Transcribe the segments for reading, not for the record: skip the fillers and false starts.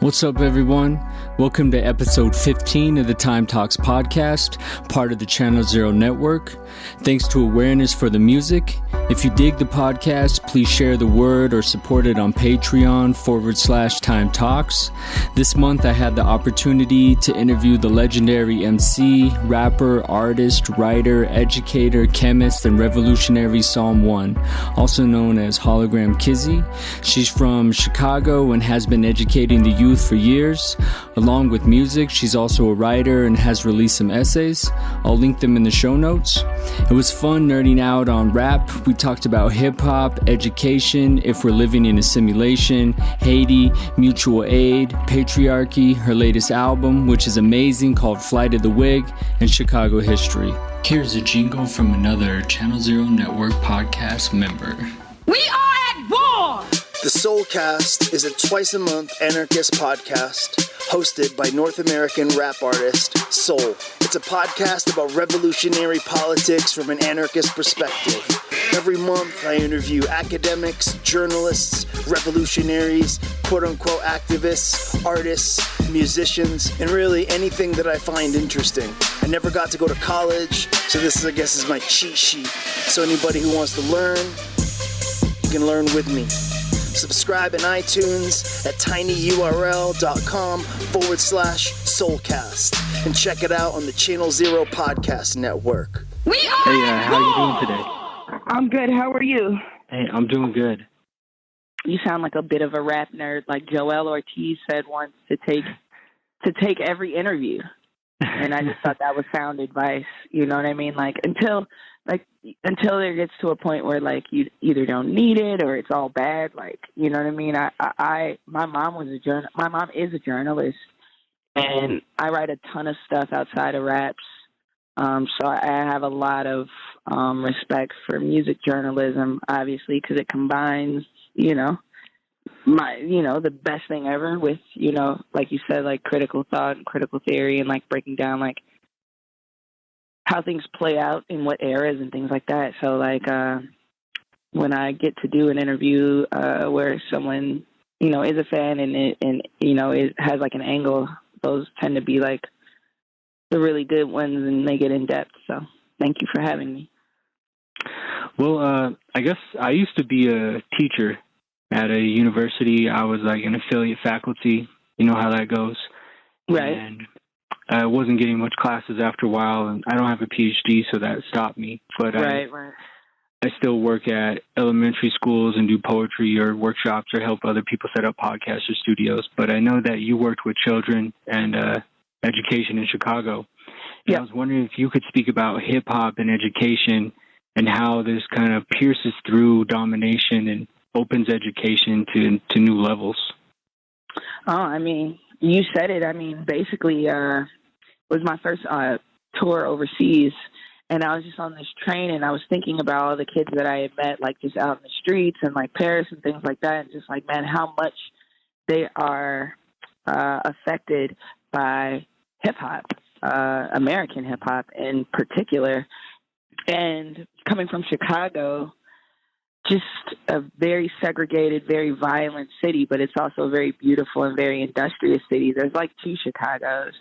What's up, everyone? Welcome to episode 15 of the Time Talks podcast, part of the Channel Zero Network. Thanks to Awareness for the Music. If you dig the podcast, please share the word or support it on Patreon/Time Talks. This month, I had the opportunity to interview the legendary MC, rapper, artist, writer, educator, chemist, and revolutionary Psalm 1, also known as Hologram Kizzy. She's from Chicago and has been educating the youth for years. Along with music, she's also a writer and has released some essays. I'll link them in the show notes. It was fun nerding out on rap. We talked about hip-hop, education, if we're living in a simulation, Haiti, mutual aid, patriarchy, her latest album, which is amazing, called Flight of the Wig, and Chicago history. Here's a jingle from another Channel Zero Network podcast member. We are at war! The Soulcast is a twice-a-month anarchist podcast hosted by North American rap artist Soul. It's a podcast about revolutionary politics from an anarchist perspective. Every month, I interview academics, journalists, revolutionaries, quote-unquote activists, artists, musicians, and really anything that I find interesting. I never got to go to college, so this, I guess, is my cheat sheet. So anybody who wants to learn, you can learn with me. Subscribe in iTunes at tinyurl.com/soulcast and check it out on the Channel Zero Podcast Network. We are Hey, how you doing today? I'm good. How are you? Hey, I'm doing good. You sound like a bit of a rap nerd, like Joel Ortiz said once, to take every interview. And I just thought that was sound advice. You know what I mean? Until there gets to a point where you either don't need it or it's all bad. You know what I mean? My mom is a journalist, and I write a ton of stuff outside of raps. So I have a lot of respect for music journalism, obviously, because it combines, the best thing ever with, like you said, critical thought and critical theory and breaking down how things play out in what eras and things like that. So when I get to do an interview where someone, is a fan and it has an angle, those tend to be the really good ones and they get in depth. So thank you for having me. Well, I guess I used to be a teacher at a university. I was an affiliate faculty. You know how that goes. Right. And I wasn't getting much classes after a while, and I don't have a PhD, so that stopped me. But right. I still work at elementary schools and do poetry or workshops or help other people set up podcasts or studios. But I know that you worked with children and education in Chicago. And I was wondering if you could speak about hip-hop and education and how this kind of pierces through domination and opens education to new levels. Oh, I mean, you said it. I mean, basically, it was my first tour overseas, and I was just on this train, and I was thinking about all the kids that I had met, just out in the streets and Paris and things like that, and just man, how much they are affected by hip-hop, American hip-hop in particular. And coming from Chicago, just a very segregated, very violent city, but it's also a very beautiful and very industrious city. There's two Chicagos.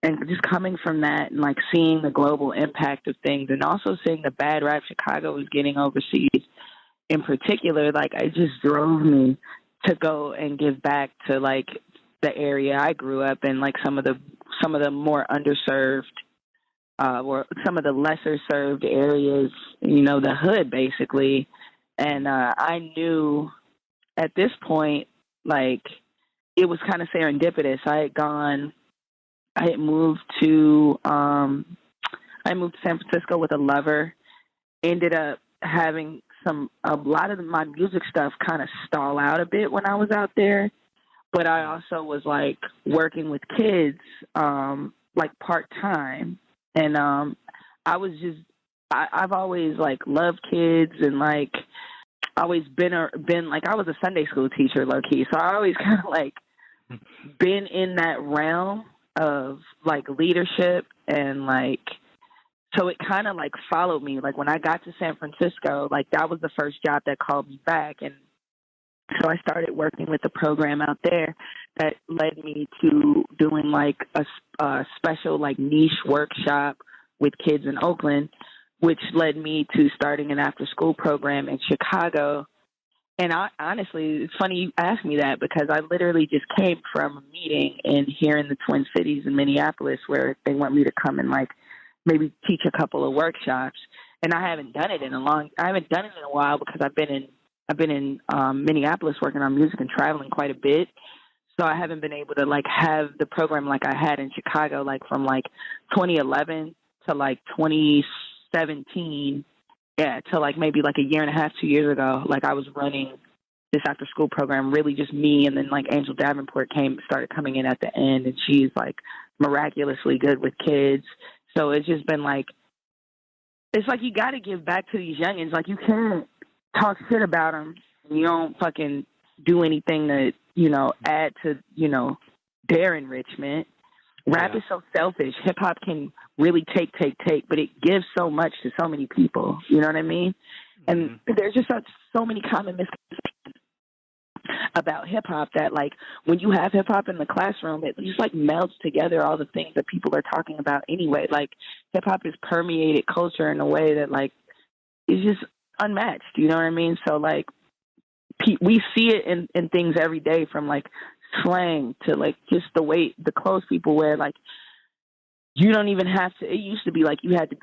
And just coming from that and seeing the global impact of things and also seeing the bad rap Chicago was getting overseas in particular, it just drove me to go and give back to the area I grew up in, some of the more underserved or some of the lesser served areas, the hood basically. And I knew at this point, it was kind of serendipitous. I had moved to San Francisco with a lover, ended up having a lot of my music stuff kind of stall out a bit when I was out there. But I also was working with kids, part-time. And I've always loved kids and always been I was a Sunday school teacher low key, so I always kind of been in that realm of leadership and so it kind of followed me. When I got to San Francisco, that was the first job that called me back, and so I started working with the program out there that led me to doing like a special like niche workshop with kids in Oakland, which led me to starting an after school program in Chicago. And honestly, it's funny you asked me that because I literally just came from a meeting here in the Twin Cities in Minneapolis where they want me to come and like maybe teach a couple of workshops. And I haven't done it in a while because I've been in Minneapolis working on music and traveling quite a bit. So I haven't been able to like have the program like I had in Chicago, like from like 2011 to like 2017. Yeah, to like maybe like a year and a half, 2 years ago, like I was running this after school program, really just me, and then like Angel Davenport started coming in at the end, and she's like miraculously good with kids. So it's just been like, it's like you got to give back to these youngins. Like you can't talk shit about them, and you don't fucking do anything to, you know, add to, you know, their enrichment. Rap is so selfish. Hip hop can really take, but it gives so much to so many people. You know what I mean? And there's just so many common misconceptions about hip hop that, like, when you have hip hop in the classroom, it just like melds together all the things that people are talking about anyway. Like, hip hop has permeated culture in a way that, like, is just unmatched. You know what I mean? So, like, we see it in things every day, from like slang to like just the clothes people wear. Like, you don't even have to. It used to be like you had to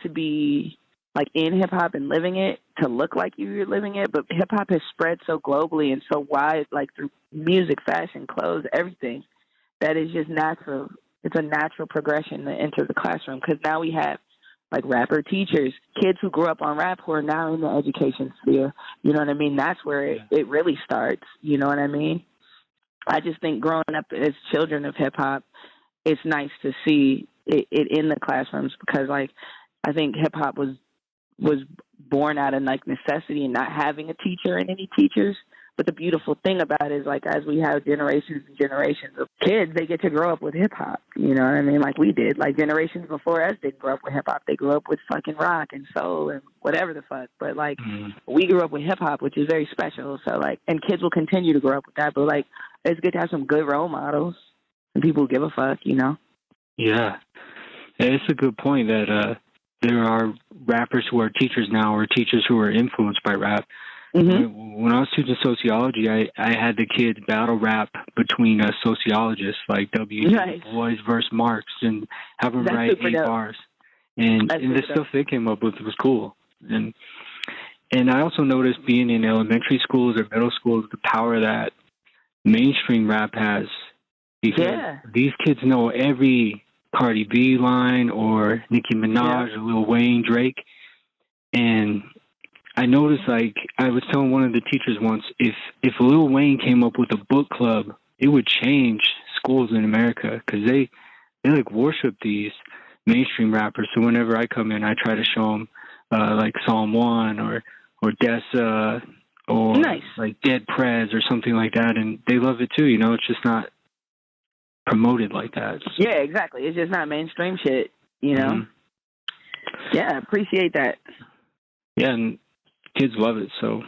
be like in hip hop and living it to look like you were living it. But hip hop has spread so globally and so wide, like through music, fashion, clothes, everything, that is just natural. It's a natural progression to enter the classroom, because now we have like rapper teachers, kids who grew up on rap who are now in the education sphere. You know what I mean? That's where it really starts. You know what I mean? I just think growing up as children of hip hop, it's nice to see it in the classrooms, because like I think hip hop was born out of like necessity and not having a teacher and any teachers. But the beautiful thing about it is, like, as we have generations and generations of kids, they get to grow up with hip hop. You know what I mean? Like we did. Like generations before us didn't grow up with hip hop. They grew up with fucking rock and soul and whatever the fuck. But like we grew up with hip hop, which is very special. So like, and kids will continue to grow up with that. But like, it's good to have some good role models and people who give a fuck. You know? Yeah, it's a good point that there are rappers who are teachers now, or teachers who are influenced by rap. When I was teaching sociology, I had the kids battle rap between sociologists, like W. Nice. Du Bois versus Marx, and have them write 8 bars. And the stuff they came up with was cool. And I also noticed, being in elementary schools or middle schools, the power that mainstream rap has. Because these kids know every Cardi B line, or Nicki Minaj, or Lil Wayne, Drake. And I noticed, like, I was telling one of the teachers once, if Lil Wayne came up with a book club, it would change schools in America, because they like worship these mainstream rappers. So whenever I come in, I try to show them like Psalm 1 or Dessa or like Dead Prez or something like that, and they love it too. You know, it's just not promoted like that. Yeah, exactly. It's just not mainstream shit. You know. Yeah, appreciate that. Yeah, and kids love it. So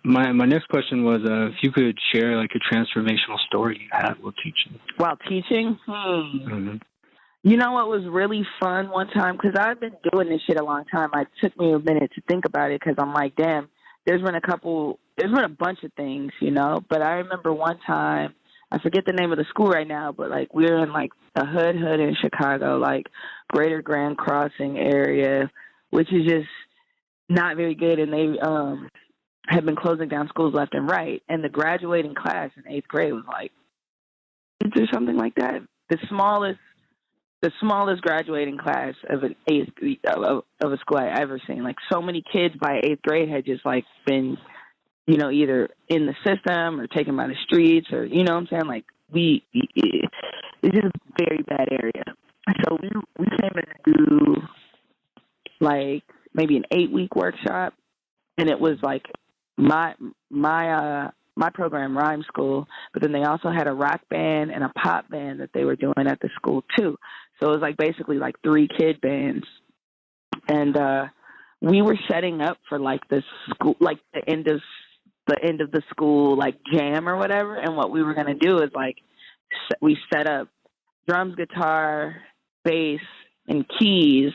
my next question was if you could share like a transformational story you had while teaching. While teaching? You know what was really fun one time? Because I've been doing this shit a long time. It took me a minute to think about it, because I'm like, damn, there's been a bunch of things, you know? But I remember one time, I forget the name of the school right now, but like we were in like the hood in Chicago, like Greater Grand Crossing area, which is just not very good, and they have been closing down schools left and right. And the graduating class in 8th grade was like, is there something like that? The smallest graduating class of an of a school I ever seen. Like, so many kids by 8th grade had just like been, you know, either in the system or taken by the streets, or, you know what I'm saying? Like, it's just a very bad area. So we came in to do like maybe an 8-week workshop, and it was like my program, Rhyme School, but then they also had a rock band and a pop band that they were doing at the school too. So it was like basically like 3 kid bands, and we were setting up for like the school, like the end of the end of the school like jam or whatever. And what we were gonna do is like we set up drums, guitar, bass, and keys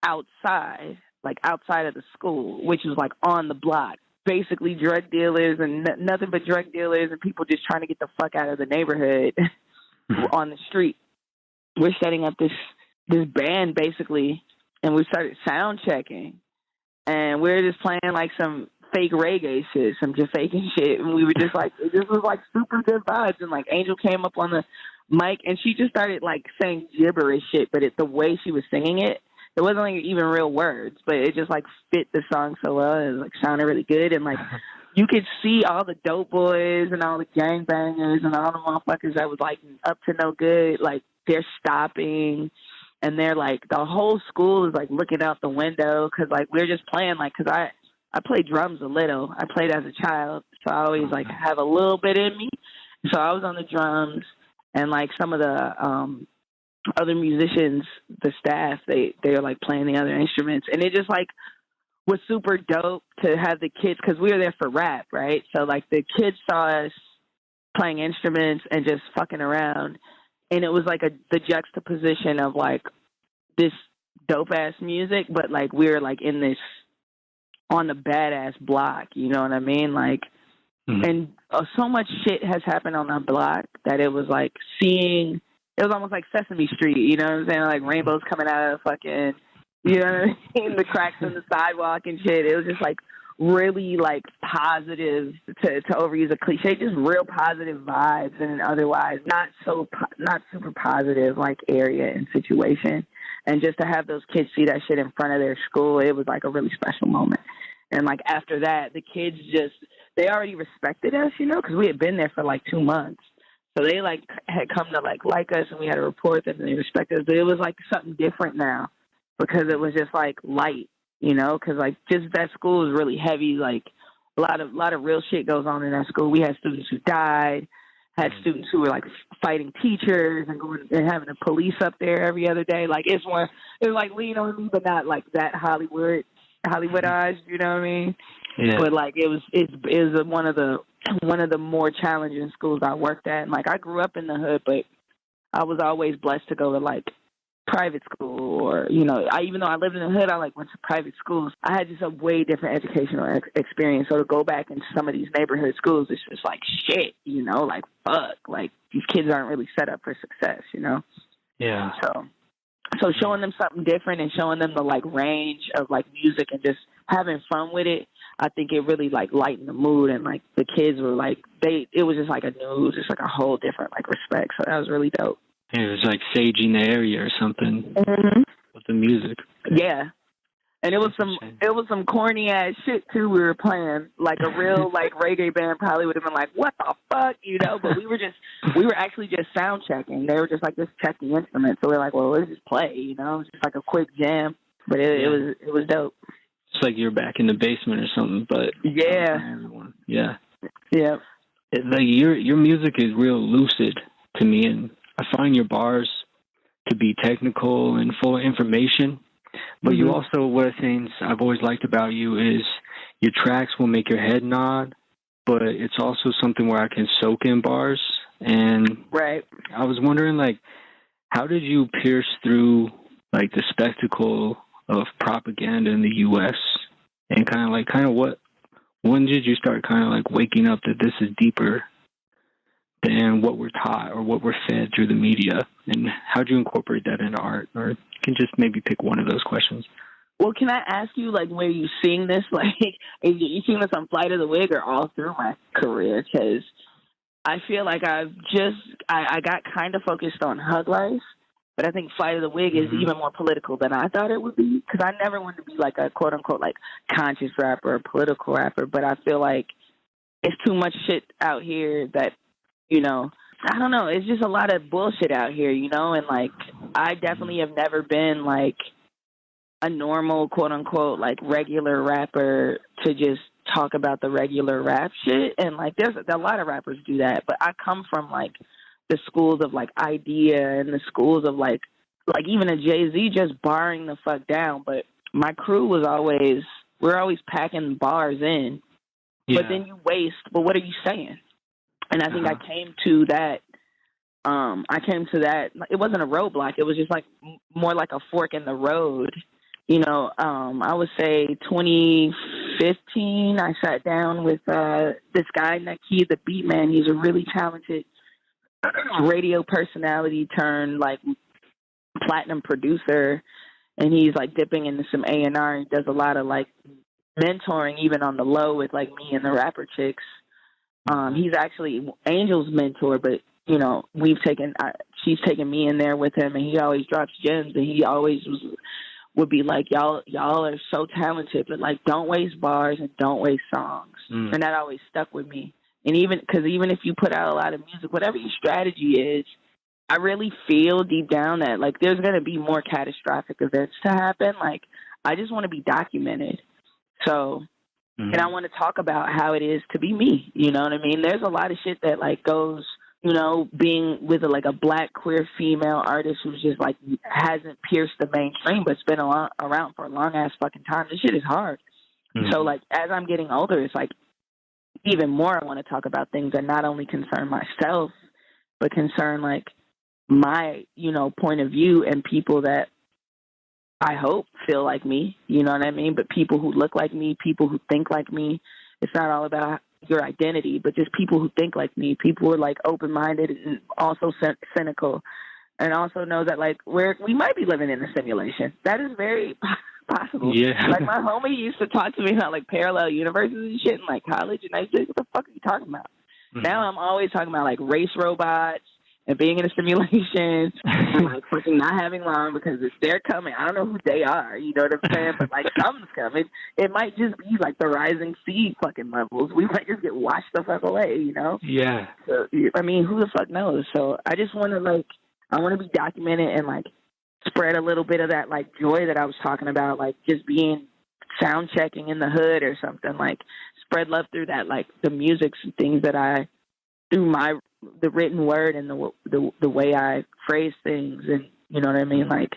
outside, like outside of the school, which is like on the block. Basically, drug dealers and nothing but drug dealers and people just trying to get the fuck out of the neighborhood on the street. We're setting up this band basically, and we started sound checking, and we were just playing like some fake reggae shit, some Jamaican shit, and we were just like, it just was like super good vibes. And like Angel came up on the mic, and she just started like saying gibberish shit, but the way she was singing it. It wasn't like even real words, but it just like fit the song so well. It like sounded really good, and like you could see all the dope boys and all the gangbangers and all the motherfuckers that was like up to no good. Like they're stopping, and they're like the whole school is like looking out the window because like we're just playing like because I played drums a little. I played as a child, so I always like have a little bit in me. So I was on the drums, and like some of the other musicians, the staff, they're like playing the other instruments, and it just like was super dope to have the kids because we were there for rap, right? So like the kids saw us playing instruments and just fucking around, and it was like the juxtaposition of like this dope ass music, but like we were like in this on the badass block, you know what I mean? Like, and so much shit has happened on that block that it was like seeing. It was almost like Sesame Street, you know what I'm saying? Like rainbows coming out of the fucking, you know what I mean? The cracks in the sidewalk and shit. It was just like really like positive, to overuse a cliche, just real positive vibes in an otherwise not super positive like area and situation. And just to have those kids see that shit in front of their school, it was like a really special moment. And like after that, the kids they already respected us, you know, because we had been there for like 2 months. So they like had come to like us, and we had to report them, and they respected us. But it was like something different now because it was just like light, you know, because like just that school is really heavy. Like a lot of real shit goes on in that school. We had students who died, had students who were like fighting teachers and going and having the police up there every other day. Like it was like Lean on Me, but not like that Hollywoodized. You know what I mean? Yeah. But like it was one of the more challenging schools I worked at. And like I grew up in the hood, but I was always blessed to go to like private school, or you know, even though I lived in the hood, I like went to private schools. I had just a way different educational experience. So to go back into some of these neighborhood schools, it's just like shit, you know, like fuck, like these kids aren't really set up for success, you know. Yeah. So showing them something different and showing them the like range of like music and just having fun with it, I think it really like lightened the mood, and like the kids were like it was just like it was just like a whole different like respect. So that was really dope. It was like saging the area or something with the music. Yeah. And it was some corny ass shit too we were playing. Like a real like reggae band probably would have been like, what the fuck, you know? But we were actually just sound checking. They were just like, just check the instruments. So we were like, well, let's just play, you know? Just like a quick jam. But it was dope. It's like you're back in the basement or something, but yeah. Everyone. Yeah. Yeah. Like your music is real lucid to me, and I find your bars to be technical and full of information. But you also, one of the things I've always liked about you is your tracks will make your head nod, but it's also something where I can soak in bars. And right. I was wondering, like, how did you pierce through, like, the spectacle of propaganda in the U.S. and when did you start kind of, like, waking up that this is deeper than what we're taught or what we're fed through the media? And how do you incorporate that into art? Or you can just maybe pick one of those questions. Well, can I ask you, like, where you seeing this? Like, are you seeing this on Flight of the Wig or all through my career? Because I feel like I got kind of focused on Hug Life, but I think Flight of the Wig is even more political than I thought it would be. Because I never wanted to be, like, a quote-unquote, like, conscious rapper or political rapper, but I feel like it's too much shit out here that, you know, I don't know. It's just a lot of bullshit out here, you know? And, like, I definitely have never been, like, a normal, quote-unquote, like, regular rapper to just talk about the regular rap shit. And, like, there's a lot of rappers do that. But I come from, like, the schools of, like, Idea and the schools of, like even a Jay-Z just barring the fuck down. But my crew was we're always packing bars in. but then you waste. But what are you saying? And I think I came to that. It wasn't a roadblock. It was just like more like a fork in the road. You know, I would say 2015, I sat down with this guy, Naki, the beat man. He's a really talented radio personality turned like platinum producer, and he's like dipping into some A&R. He does a lot of like mentoring, even on the low, with like me and the rapper chicks. He's actually Angel's mentor, but you know, she's taken me in there with him, and he always drops gems, and he always would be like, y'all are so talented, but like, don't waste bars and don't waste songs. And that always stuck with me. And even if you put out a lot of music, whatever your strategy is, I really feel deep down that like there's going to be more catastrophic events to happen. Like, I just want to be documented. So, and I want to talk about how it is to be me. You know what I mean? There's a lot of shit that like goes, you know, being with a black queer female artist who's just like hasn't pierced the mainstream, but's been around for a long ass fucking time. This shit is hard. So like, as I'm getting older, it's like even more I want to talk about things that not only concern myself, but concern like my, you know, point of view, and people that I hope feel like me, you know what I mean? But people who look like me, people who think like me. It's not all about your identity, but just people who think like me, people who are like open-minded and also cynical, and also know that like we might be living in a simulation. That is very possible. Yeah. Like my homie used to talk to me about like parallel universes and shit in like college, and I said, "What the fuck are you talking about?" Now I'm always talking about like race robots and being in a simulation and like fucking not having long because they're coming. I don't know who they are, you know what I'm saying? But like something's coming. It might just be like the rising sea fucking levels. We might just get washed the fuck away, you know? Yeah. So, I mean, who the fuck knows? So I just want to I want to be documented and like spread a little bit of that like joy that I was talking about, like just being sound checking in the hood or something, like spread love through that, like the music and things that I through the written word and the way I phrase things, and you know what I mean, like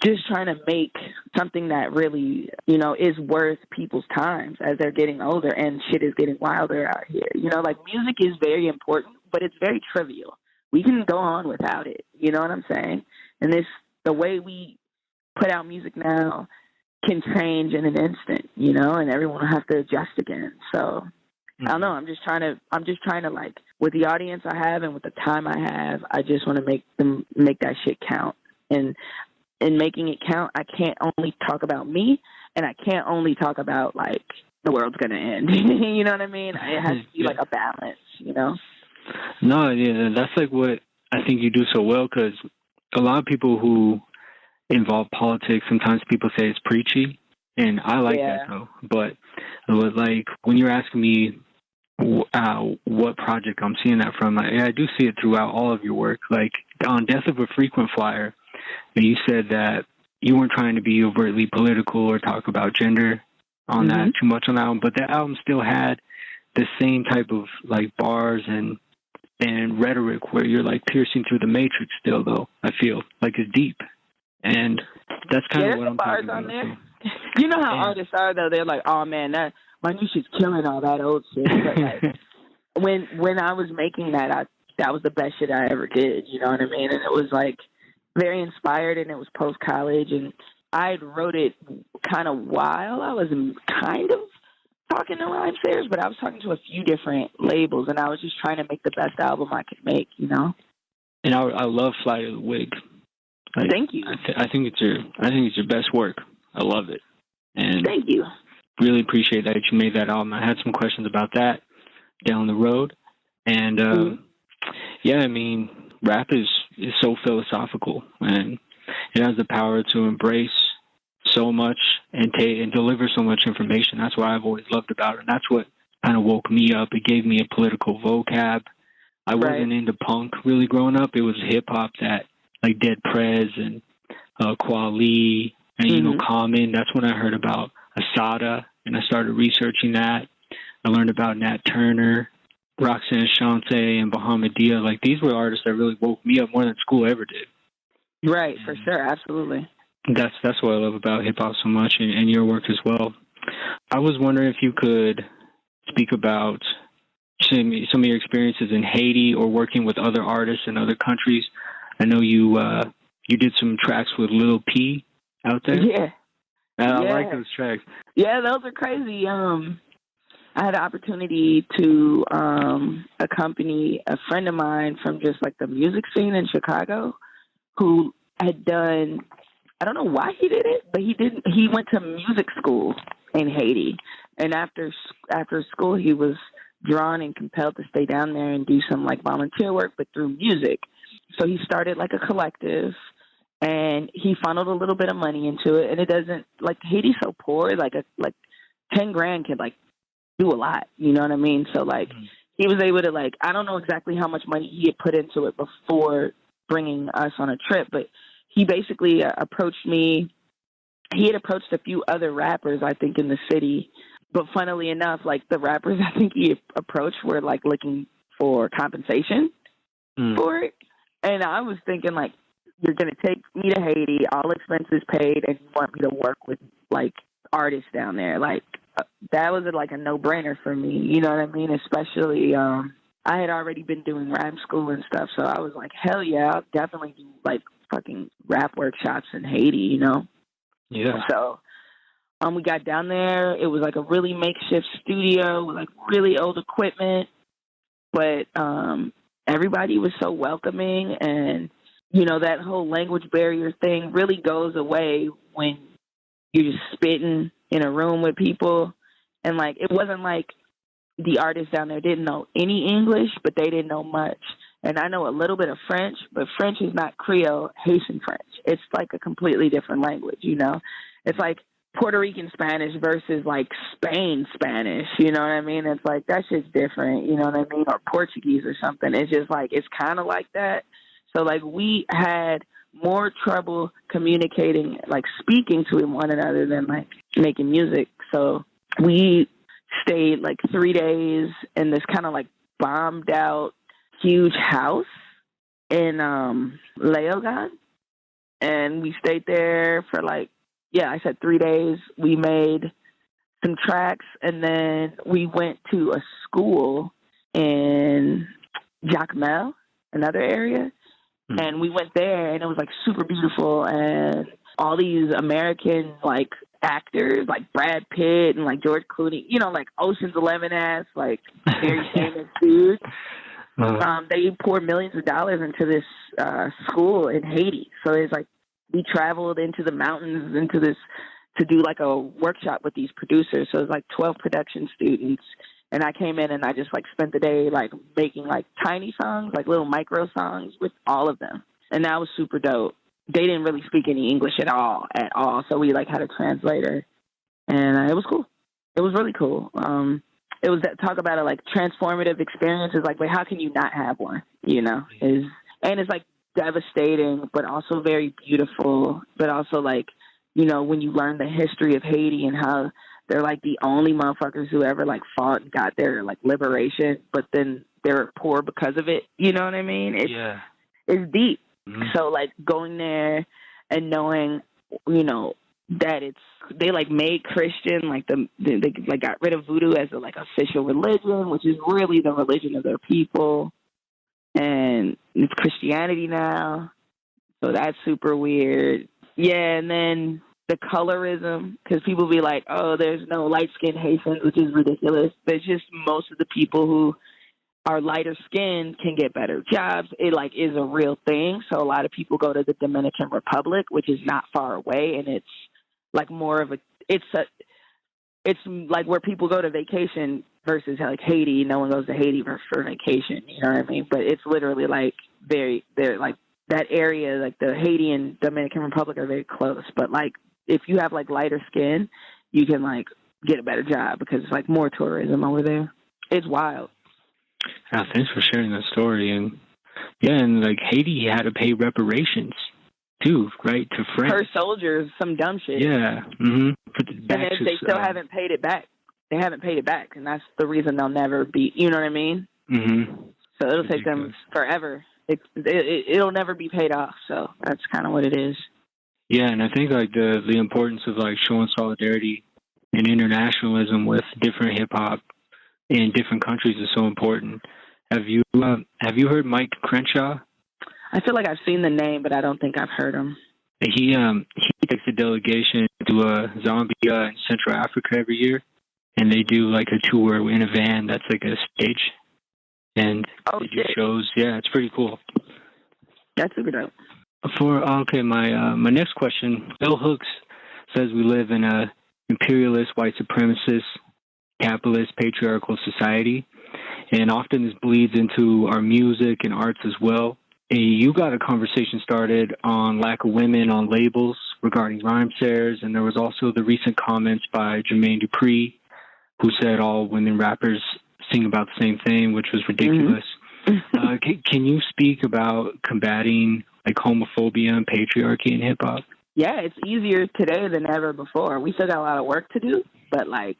just trying to make something that really, you know, is worth people's times as they're getting older and shit is getting wilder out here. You know, like music is very important, but it's very trivial. We can go on without it. You know what I'm saying? And the way we put out music now can change in an instant, you know, and everyone will have to adjust again. So I don't know. I'm just trying to like, with the audience I have and with the time I have, I just want to make that shit count. And in making it count, I can't only talk about me, and I can't only talk about like the world's gonna end. You know what I mean? It has to be like a balance, you know? No, yeah, that's like what I think you do so well, because a lot of people who involve politics, sometimes people say it's preachy, and I like that though. But like when you're asking me what project I'm seeing that from, I do see it throughout all of your work. Like on Death of a Frequent Flyer, you said that you weren't trying to be overtly political or talk about gender on that too much on that album, but that album still had the same type of like bars and rhetoric where you're like piercing through the matrix still, though. I feel like it's deep, and that's kind of what I'm talking about. There. You know how artists are, though. They're like, oh man, that my new shit's killing all that old shit. But like when I was making that, that was the best shit I ever did. You know what I mean? And it was like very inspired, and it was post college, and I wrote it kind of while I was kind of talking to rhymesayers, but I was talking to a few different labels, and I was just trying to make the best album I could make, you know. And I love Fly to the Wig. Like, thank you. I think it's your best work. I love it, and thank you. Really appreciate that you made that album. I had some questions about that down the road, and yeah, I mean, rap is so philosophical, and it has the power to embrace so much and deliver so much information. That's what I've always loved about it, and that's what kind of woke me up. It gave me a political vocab. I wasn't into punk really growing up. It was hip hop that, like Dead Prez and Kweli and you know, Common. That's when I heard about Asada, and I started researching that. I learned about Nat Turner, Roxanne Shante, and Bahamadia. Like, these were artists that really woke me up more than school ever did. Right, for sure, absolutely. That's what I love about hip hop so much, and your work as well. I was wondering if you could speak about some of your experiences in Haiti or working with other artists in other countries. I know you did some tracks with Lil P out there. Yeah. I like those tracks. Yeah, those are crazy. I had the opportunity to accompany a friend of mine from just like the music scene in Chicago who had done, I don't know why he did it, but he went to music school in Haiti. And after school, he was drawn and compelled to stay down there and do some like volunteer work, but through music. So he started like a collective and he funneled a little bit of money into it. And it doesn't, like, Haiti's so poor, like 10 grand can like do a lot, you know what I mean? So like he was able to, like, I don't know exactly how much money he had put into it before bringing us on a trip, but he basically approached me. He had approached a few other rappers, I think, in the city, but funnily enough, like, the rappers I think he approached were like looking for compensation for it. And I was thinking, like, you're going to take me to Haiti, all expenses paid, and you want me to work with like artists down there. Like, that was like a no-brainer for me, you know what I mean? Especially, I had already been doing rap school and stuff, so I was like, hell yeah, I'll definitely do like fucking rap workshops in Haiti, you know? Yeah. So we got down there. It was like a really makeshift studio with like really old equipment, but everybody was so welcoming, and you know, that whole language barrier thing really goes away when you're just spitting in a room with people. And like, it wasn't like the artists down there didn't know any English, but they didn't know much. And I know a little bit of French, but French is not Creole, Haitian French. It's like a completely different language, you know? It's like Puerto Rican Spanish versus like Spain Spanish, you know what I mean? It's like, that shit's different, you know what I mean? Or Portuguese or something. It's just like, it's kind of like that. So like, we had more trouble communicating, like speaking to one another than like making music. So we stayed like 3 days in this kind of like bombed out huge house in Leogan. And we stayed there for like, I said 3 days. We made some tracks, and then we went to a school in Jacmel, another area. And we went there, and it was like super beautiful, and all these American like actors, like Brad Pitt and like George Clooney, you know, like Ocean's 11 ass, like very famous dudes. They poured millions of dollars into this school in Haiti. So it's like we traveled into the mountains into this to do like a workshop with these producers. So it was like 12 production students. And I came in and I just like spent the day like making like tiny songs, like little micro songs with all of them. And that was super dope. They didn't really speak any English at all. So we like had a translator, and it was cool. It was really cool. It was that talk about a like transformative experiences. Like, wait, how can you not have one? You know, and it's like devastating, but also very beautiful. But also like, you know, when you learn the history of Haiti and how they're like the only motherfuckers who ever like fought and got their like liberation, but then they're poor because of it. You know what I mean? It's deep. So like going there and knowing, you know, that they like made Christian, like they like got rid of voodoo as a like official religion, which is really the religion of their people, and it's Christianity now. So that's super weird. Yeah, and then the colorism, because people be like, oh, there's no light-skinned Haitians, which is ridiculous. But it's just most of the people who are lighter skinned can get better jobs. It like is a real thing. So a lot of people go to the Dominican Republic, which is not far away, and it's like more of it's like where people go to vacation versus like Haiti. No one goes to Haiti for vacation, you know what I mean? But it's literally like they're like that area, like the Haiti and Dominican Republic are very close. But like if you have like lighter skin, you can like get a better job because it's like more tourism over there. It's wild. Thanks for sharing that story. And like Haiti had to pay reparations too, right, to France. Per soldiers, some dumb shit. Yeah. Mm-hmm. And they still haven't paid it back. They haven't paid it back, and that's the reason they'll never be. You know what I mean? Mm-hmm. So it'll take them forever. It'll never be paid off. So that's kind of what it is. Yeah, and I think like the importance of like showing solidarity and internationalism with different hip hop in different countries is so important. Have you heard Mike Crenshaw? I feel like I've seen the name, but I don't think I've heard him. He takes a delegation to Zambia in Central Africa every year, and they do like a tour in a van that's like a stage, and they do shows. Yeah, it's pretty cool. That's super dope. My next question. Bill Hooks says we live in a imperialist, white supremacist, capitalist, patriarchal society, and often this bleeds into our music and arts as well. You got a conversation started on lack of women on labels regarding rhymesayers, and there was also the recent comments by Jermaine Dupri, who said all women rappers sing about the same thing, which was ridiculous. Can you speak about combating like homophobia and patriarchy in hip hop? Yeah, it's easier today than ever before. We still got a lot of work to do, but like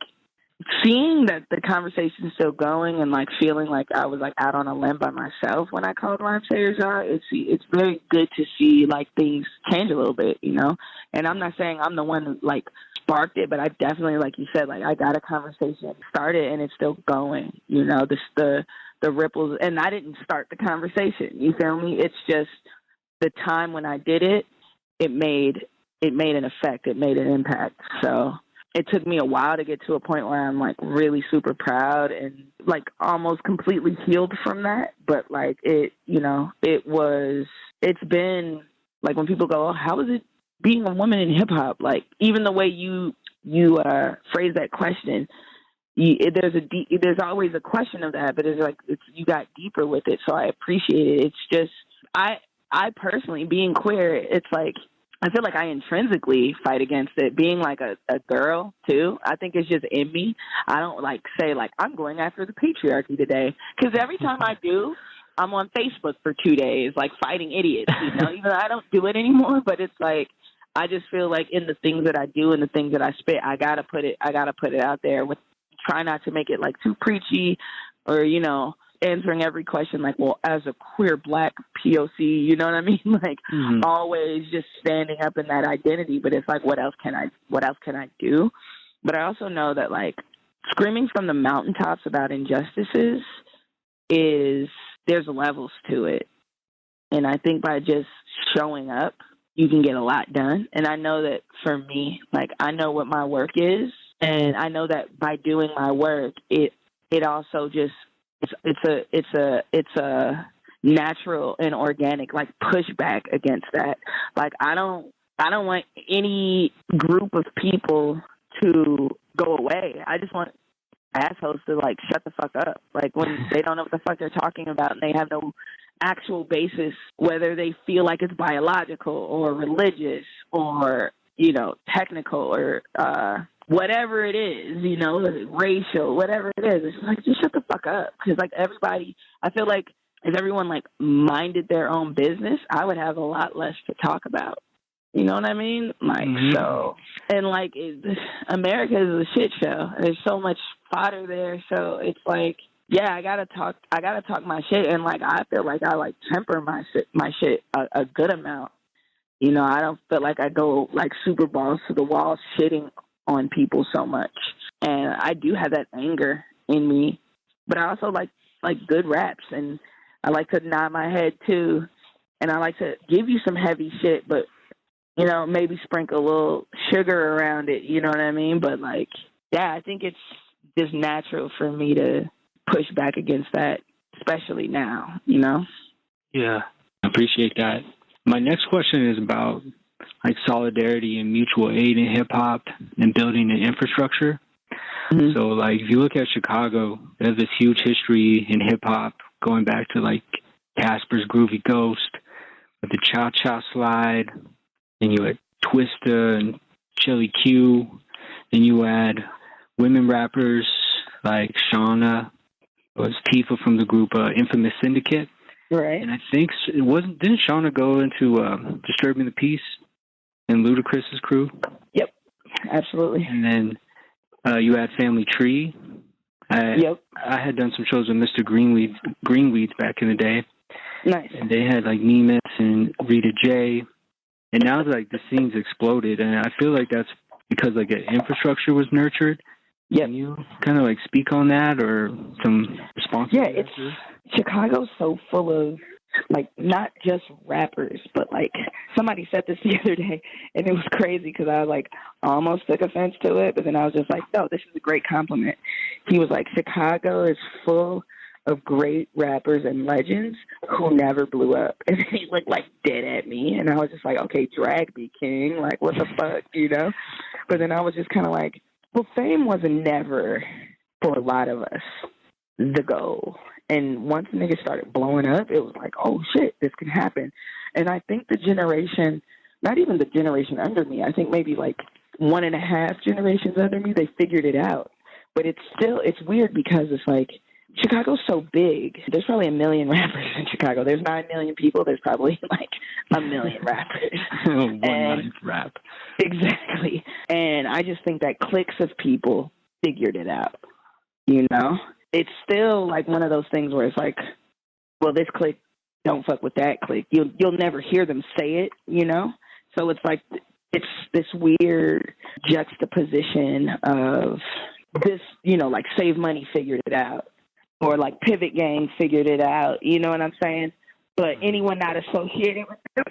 seeing that the conversation's still going and like feeling like I was like out on a limb by myself when I called rhymesayers out, it's very good to see like things change a little bit, you know. And I'm not saying I'm the one who like sparked it, but I definitely, like you said, like I got a conversation started and it's still going, you know. The ripples, and I didn't start the conversation. You feel me? It's just the time when I did it, it made an effect. It made an impact. So it took me a while to get to a point where I'm like really super proud and like almost completely healed from that. But like it's been like when people go, oh, how is it being a woman in hip hop? Like even the way you phrase that question, there's always a question of that, but you got deeper with it. So I appreciate it. It's just, I personally, being queer, it's like, I feel like I intrinsically fight against it. Being like a girl too, I think it's just in me. I don't like say like I'm going after the patriarchy today, because every time I do, I'm on Facebook for 2 days, like fighting idiots. You know, even though I don't do it anymore, but it's like I just feel like in the things that I do and the things that I spit, I gotta put it out there. Try not to make it like too preachy, or you know, answering every question like, well, as a queer Black POC, you know what I mean? Like always just standing up in that identity. But it's like, what else can I do? But I also know that like screaming from the mountaintops about injustices there's levels to it. And I think by just showing up, you can get a lot done. And I know that for me, like I know what my work is, and I know that by doing my work, it also just it's a natural and organic like pushback against that. Like I don't want any group of people to go away. I just want assholes to like shut the fuck up. Like when they don't know what the fuck they're talking about and they have no actual basis, whether they feel like it's biological or religious or, you know, technical or whatever it is, you know, racial, whatever it is. It's like, just shut the fuck up. Because, like, everybody, I feel like if everyone, like, minded their own business, I would have a lot less to talk about. You know what I mean? Like, so, and, like, America is a shit show. There's so much fodder there. So it's like, yeah, I gotta talk my shit. And, like, I feel like I, like, temper my shit a good amount. You know, I don't feel like I go, like, super balls to the wall shitting on people so much. And I do have that anger in me, but I also like good raps, and I like to nod my head too, and I like to give you some heavy shit, but you know, maybe sprinkle a little sugar around it, you know what I mean? But like, yeah, I think it's just natural for me to push back against that, especially now, you know? Yeah, I appreciate that. My next question is about like solidarity and mutual aid in hip hop and building an infrastructure. So like if you look at Chicago, there's this huge history in hip hop going back to like Casper's Groovy Ghost with the Cha Cha Slide, and you had Twista and Chili Q, then you had women rappers like Shauna, was Tifa from the group Infamous Syndicate. Right. And I think didn't Shauna go into Disturbing the Peace and Ludacris's crew? Yep, absolutely. And then you had Family Tree. I had done some shows with Mr. Greenweeds back in the day. Nice. And they had like Nemus and Rita J. And now like the scene's exploded, and I feel like that's because like an infrastructure was nurtured. Yep. Can you kind of like speak on that or some responses? Yeah, Chicago's so full of, like, not just rappers, but, like, somebody said this the other day, and it was crazy because I, like, almost took offense to it, but then I was just like, no, this is a great compliment. He was like, Chicago is full of great rappers and legends who never blew up. And he looked, like, dead at me, and I was just like, okay, drag me, king. Like, what the fuck, you know? But then I was just kind of like, well, fame wasn't never, for a lot of us, the goal. And once niggas started blowing up, it was like, oh, shit, this can happen. And I think the generation, not even the generation under me, I think maybe like 1.5 generations under me, they figured it out. But it's weird because it's like, Chicago's so big. There's probably 1 million rappers in Chicago. There's 9 million people. There's probably like 1 million rappers. One-ninth rap. Exactly. And I just think that cliques of people figured it out, you know? It's still like one of those things where it's like, well, this clique don't fuck with that clique. You'll never hear them say it, you know? So it's like, it's this weird juxtaposition of this, you know, like Save Money figured it out, or like Pivot Gang figured it out, you know what I'm saying? But anyone not associated with them,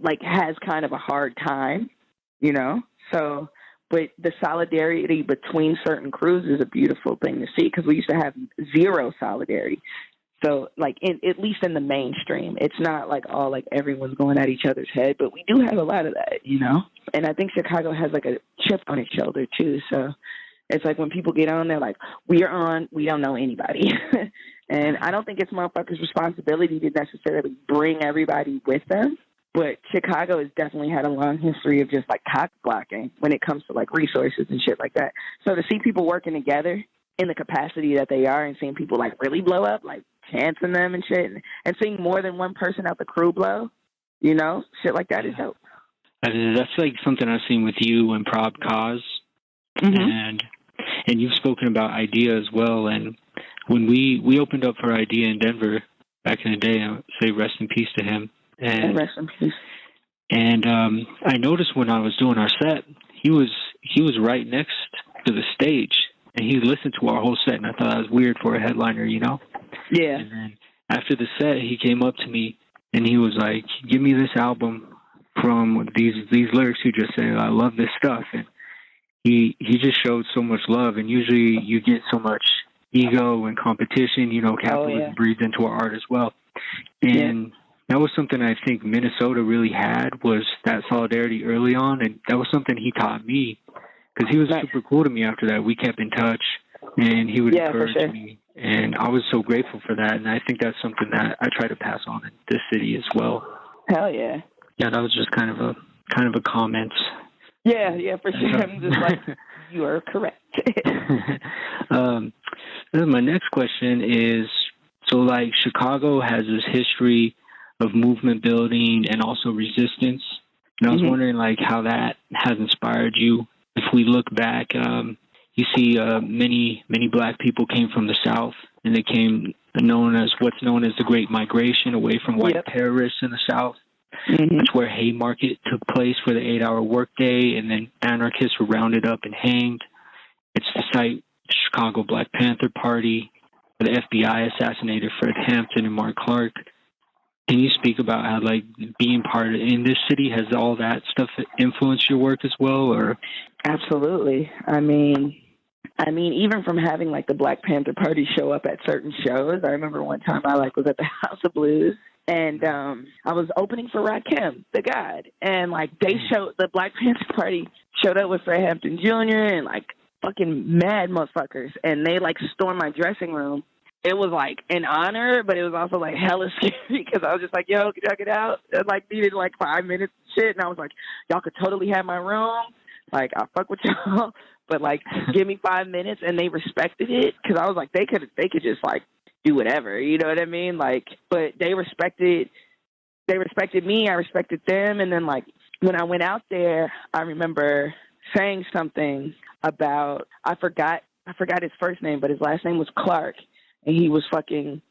like, has kind of a hard time, you know? So, but the solidarity between certain crews is a beautiful thing to see, because we used to have zero solidarity. So, like, at least in the mainstream, it's not like all, like, everyone's going at each other's head, but we do have a lot of that, you know? And I think Chicago has, like, a chip on its shoulder, too. So it's like when people get on, they're like, we don't know anybody. And I don't think it's motherfuckers' responsibility to necessarily bring everybody with them. But Chicago has definitely had a long history of just, like, cock blocking when it comes to, like, resources and shit like that. So to see people working together in the capacity that they are and seeing people, like, really blow up, like, chancing them and shit, and seeing more than one person out the crew blow, you know, shit like that is dope. That's, like, something I've seen with you and Prob Cause. Mm-hmm. And you've spoken about Idea as well. And when we opened up for Idea in Denver back in the day, I would say rest in peace to him. And rest in peace. And I noticed when I was doing our set, he was right next to the stage, and he listened to our whole set, and I thought that was weird for a headliner, you know? Yeah. And then after the set, he came up to me, and he was like, give me this album from these lyrics you just said. I love this stuff. And he just showed so much love, and usually you get so much ego and competition, you know, capitalism breathed into our art as well. And that was something I think Minnesota really had, was that solidarity early on, and that was something he taught me, because he was super cool to me after that. We kept in touch, and he would encourage me, and I was so grateful for that, and I think that's something that I try to pass on in this city as well. Hell yeah. Yeah, that was just kind of a comment. Yeah, for sure. I'm just like, you are correct. My next question is, so, like, Chicago has this history of movement building and also resistance. And I was wondering, like, how that has inspired you. If we look back, you see many Black people came from the South, and they came what's known as the Great Migration away from white terrorists in the South. That's where Haymarket took place for the 8-hour workday, and then anarchists were rounded up and hanged. It's the site, Chicago Black Panther Party, where the FBI assassinated Fred Hampton and Mark Clark. Can you speak about how, like, being part of in this city, has all that stuff influenced your work as well, or? Absolutely. I mean, even from having, like, the Black Panther Party show up at certain shows. I remember one time I, like, was at the House of Blues, and I was opening for Rakim, the God, and, like, the Black Panther Party showed up with Fred Hampton Jr. and, like, fucking mad motherfuckers, and they, like, stormed my dressing room. It was, like, an honor, but it was also, like, hella scary, because I was just like, yo, can y'all get out? I, like, needed, like, 5 minutes and shit, and I was like, y'all could totally have my room. Like, I'll fuck with y'all, but, like, give me 5 minutes, and they respected it, because I was like, they could just, like, do whatever, you know what I mean? Like, but they respected me, I respected them, and then, like, when I went out there, I remember saying something about, I forgot his first name, but his last name was Clark, and he was fucking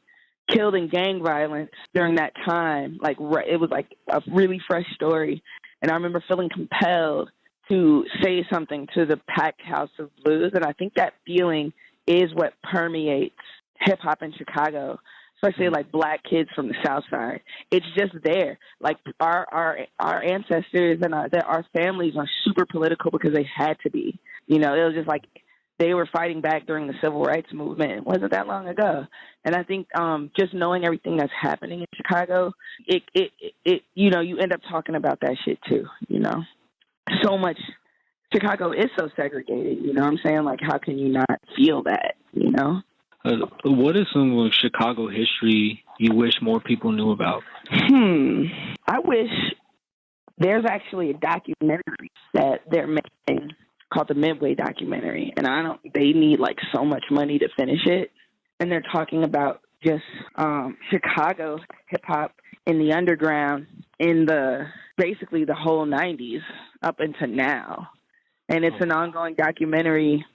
killed in gang violence during that time. Like, it was like a really fresh story. And I remember feeling compelled to say something to the packed house of blues. And I think that feeling is what permeates hip-hop in Chicago, especially like black kids from the South Side. It's just there. Like our ancestors and our families are super political because they had to be. You know, it was just like they were fighting back during the Civil Rights Movement. It wasn't that long ago. And I think just knowing everything that's happening in Chicago, it you know, you end up talking about that shit too, you know. So much. Chicago is so segregated, you know what I'm saying? Like, how can you not feel that, you know? What is some of Chicago history you wish more people knew about? I wish there's actually a documentary that they're making called the Midway documentary, and they need like so much money to finish it, and they're talking about just Chicago hip hop in the underground in basically the whole 90s up into now, and it's an ongoing documentary,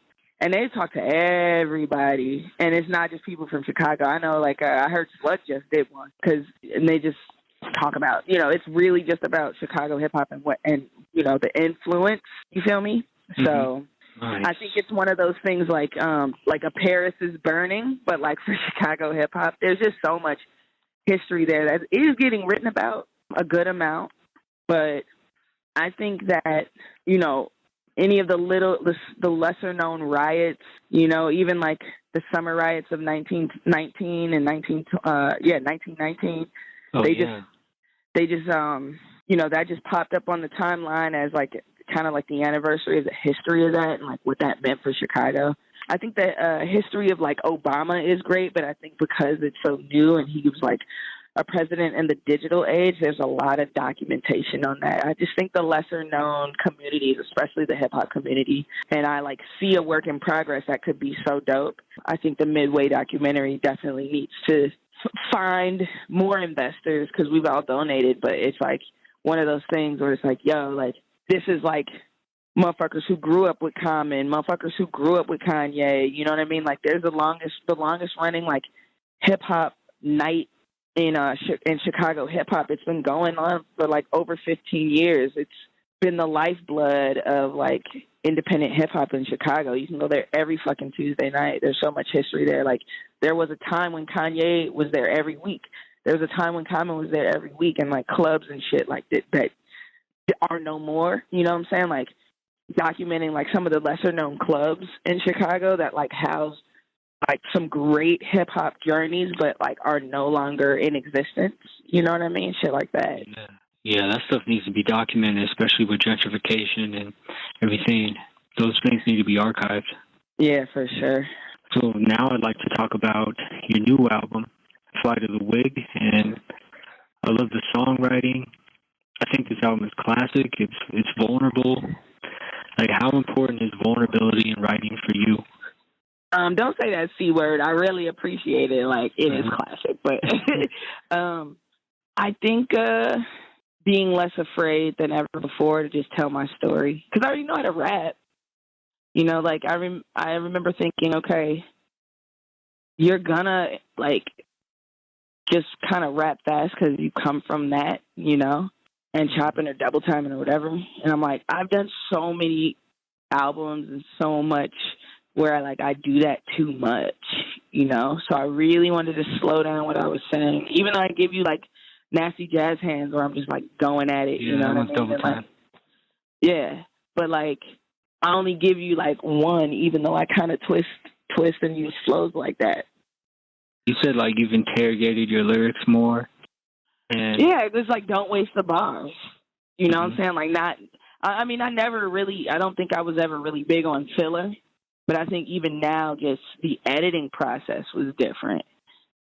and they talk to everybody, and it's not just people from Chicago. I know, like I heard Slut just did one, and they just talk about, you know, it's really just about Chicago hip hop and you know, the influence. You feel me? So nice. I think it's one of those things like a Paris is Burning, but like for Chicago hip hop, there's just so much history there that is getting written about a good amount. But I think that, you know, any of the lesser known riots, you know, even like the summer riots of 1919 and 1919, they just you know, that just popped up on the timeline as like kind of like the anniversary of the history of that and like what that meant for Chicago. I think the history of like Obama is great, but I think because it's so new and he was like a president in the digital age, there's a lot of documentation on that. I just think the lesser known communities, especially the hip hop community, and I like see a work in progress that could be so dope. I think the Midway documentary definitely needs to find more investors because we've all donated, but it's like one of those things where it's like, yo, like this is like motherfuckers who grew up with Common, motherfuckers who grew up with Kanye, you know what I mean? Like there's the longest running like hip hop night in Chicago hip hop. It's been going on for like over 15 years. It's been the lifeblood of like independent hip hop in Chicago. You can go there every fucking Tuesday night. There's so much history there. Like there was a time when Kanye was there every week. There was a time when Common was there every week, and like clubs and shit like that are no more. You know what I'm saying? Like documenting like some of the lesser known clubs in Chicago that like house like some great hip hop journeys, but like are no longer in existence. You know what I mean? Shit like that. Yeah, that stuff needs to be documented, especially with gentrification and everything. Those things need to be archived. Yeah, for sure. So now I'd like to talk about your new album, Flight of the Wig, and I love the songwriting. I think this album is classic. It's vulnerable. Like, how important is vulnerability in writing for you? Don't say that C word. I really appreciate it. Like, it is classic. But I think being less afraid than ever before to just tell my story. Because I already know how to rap. You know, like, I remember thinking, okay, you're gonna, like, just kind of rap fast because you come from that, you know, and chopping or double timing or whatever. And I'm like, I've done so many albums and so much where I do that too much, you know? So I really wanted to slow down what I was saying, even though I give you like nasty jazz hands where I'm just like going at it, you know what I mean? Double time. Like, yeah, but like I only give you like one, even though I kind of twist and use flows like that. You said like you've interrogated your lyrics more. And yeah, it's like don't waste the bars. You know what I'm saying? Like I don't think I was ever really big on filler. But I think even now, just the editing process was different,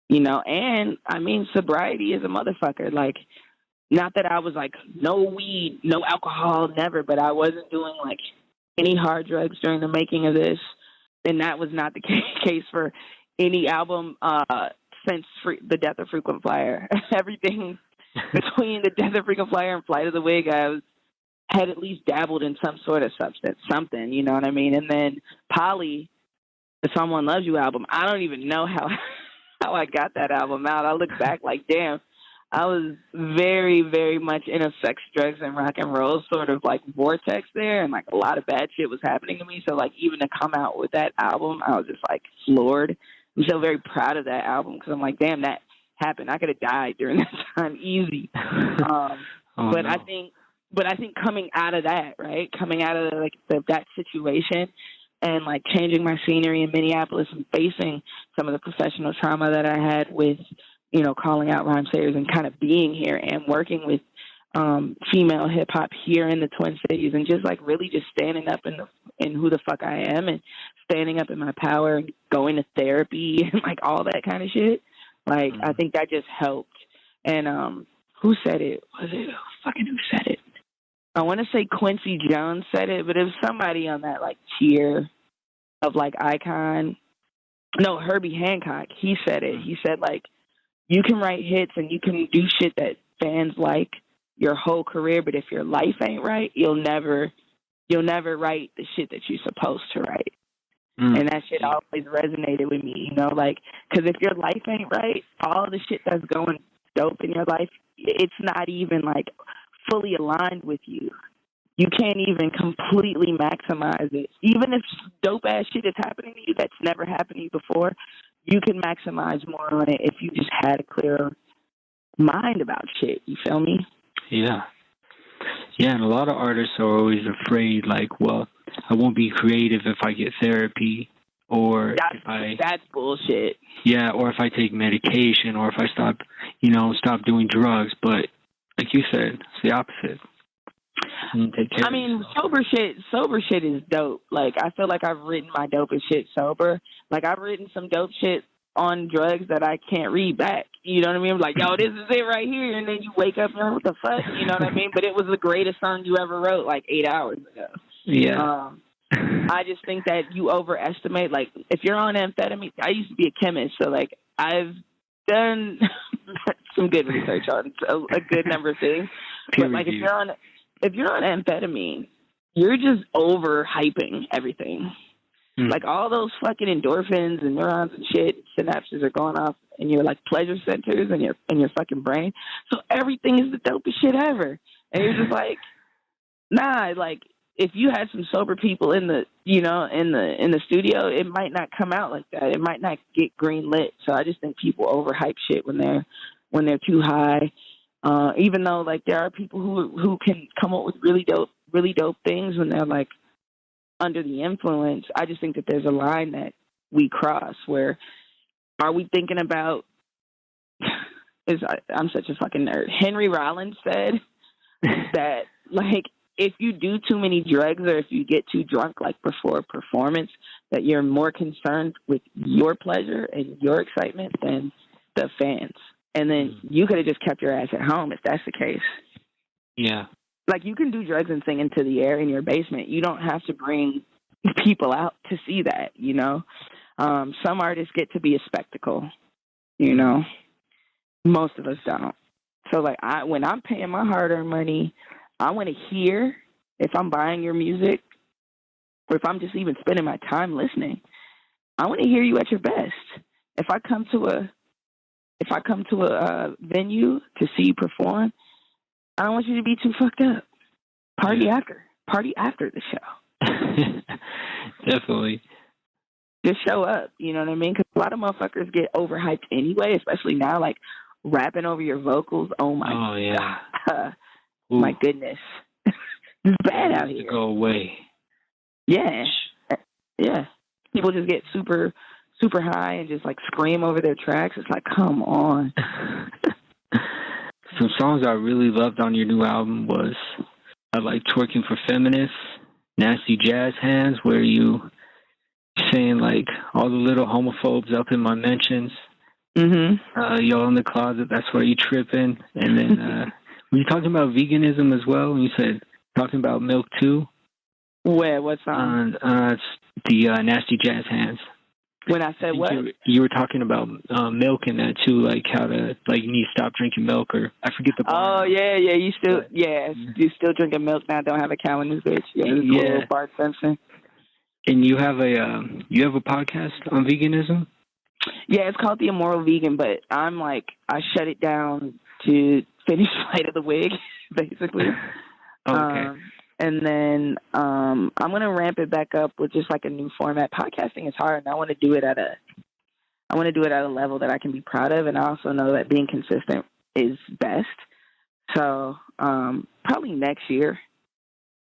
you know. And, I mean, sobriety is a motherfucker. Like, not that I was, like, no weed, no alcohol, never. But I wasn't doing, like, any hard drugs during the making of this. And that was not the case for any album since The Death of Frequent Flyer. Everything between The Death of Frequent Flyer and Flight of the Wig, had at least dabbled in some sort of substance, something, you know what I mean? And then Polly, the Someone Loves You album, I don't even know how I got that album out. I look back like, damn, I was very, very much in a sex, drugs, and rock and roll sort of like vortex there, and like a lot of bad shit was happening to me. So like even to come out with that album, I was just like floored. I'm so very proud of that album because I'm like, damn, that happened. I could have died during that time, easy. But no. I think coming out of that, right, coming out of like that situation, and like changing my scenery in Minneapolis and facing some of the professional trauma that I had with, you know, calling out rhymesayers and kind of being here and working with female hip hop here in the Twin Cities and just like really just standing up in who the fuck I am and standing up in my power and going to therapy and like all that kind of shit. Like, I think that just helped. And who said it? Who said it? I want to say Quincy Jones said it, but it was somebody on that like tier of like icon. No, Herbie Hancock. He said it. He said like, you can write hits and you can do shit that fans like your whole career, but if your life ain't right, you'll never write the shit that you're supposed to write. And that shit always resonated with me, you know, like, because if your life ain't right, all the shit that's going dope in your life, it's not even like fully aligned with you. You can't even completely maximize it. Even if dope ass shit is happening to you that's never happened to you before, you can maximize more on it if you just had a clear mind about shit. You feel me? Yeah. Yeah, and a lot of artists are always afraid, like, well, I won't be creative if I get therapy, or that's bullshit. Yeah, or if I take medication, or if I stop doing drugs. But like you said, it's the opposite. I mean, sober shit is dope. Like, I feel like I've written my dopest shit sober. Like, I've written some dope shit on drugs that I can't read back. You know what I mean? Like, yo, this is it right here. And then you wake up and you're like, what the fuck? You know what I mean? But it was the greatest song you ever wrote like 8 hours ago. Yeah. I just think that you overestimate, like, if you're on amphetamine, I used to be a chemist, so, like, I've done some good research on a good number of things. But, like, if you're on amphetamine, you're just overhyping everything. Like, all those fucking endorphins and neurons and shit, synapses are going off in your, like, pleasure centers and your fucking brain. So everything is the dopest shit ever. And you're just like, nah, like, if you had some sober people in the studio, it might not come out like that. It might not get green lit. So I just think people overhype shit when they're too high. Even though like there are people who can come up with really dope things when they're like under the influence. I just think that there's a line that we cross where are we thinking about I'm such a fucking nerd. Henry Rollins said that like if you do too many drugs or if you get too drunk like before a performance, that you're more concerned with your pleasure and your excitement than the fans. And then you could have just kept your ass at home if that's the case. Yeah. Like, you can do drugs and sing into the air in your basement. You don't have to bring people out to see that, you know? Some artists get to be a spectacle, you know? Most of us don't. So, like, when I'm paying my hard-earned money, I want to hear, if I'm buying your music, or if I'm just even spending my time listening, I want to hear you at your best. If I come to a venue to see you perform, I don't want you to be too fucked up. Party after the show. Definitely. Just show up, you know what I mean? Because a lot of motherfuckers get overhyped anyway, especially now, like, rapping over your vocals. Oh, my God. My goodness. It's bad out here. To go away. Yeah. Yeah. People just get super, super high and just, like, scream over their tracks. It's like, come on. Some songs I really loved on your new album was I like Twerking for Feminists, Nasty Jazz Hands, where you saying like all the little homophobes up in my mentions. Y'all in the closet, that's where you tripping. And then were you talking about veganism as well? And you said talking about milk too? Where? What song? It's the Nasty Jazz Hands. When I said what? You were talking about milk and that too, like how to like you need to stop drinking milk, or I forget the bar. Oh yeah, you still drinking milk now? Don't have a cow in this bitch. Yeah, Bart Simpson. And you have a podcast on veganism? Yeah, it's called The Immoral Vegan, but I'm like I shut it down to finish Flight of the Wig, basically. Okay. And then I'm going to ramp it back up with just like a new format. Podcasting is hard, and I want to do it at a level that I can be proud of, and I also know that being consistent is best. So probably next year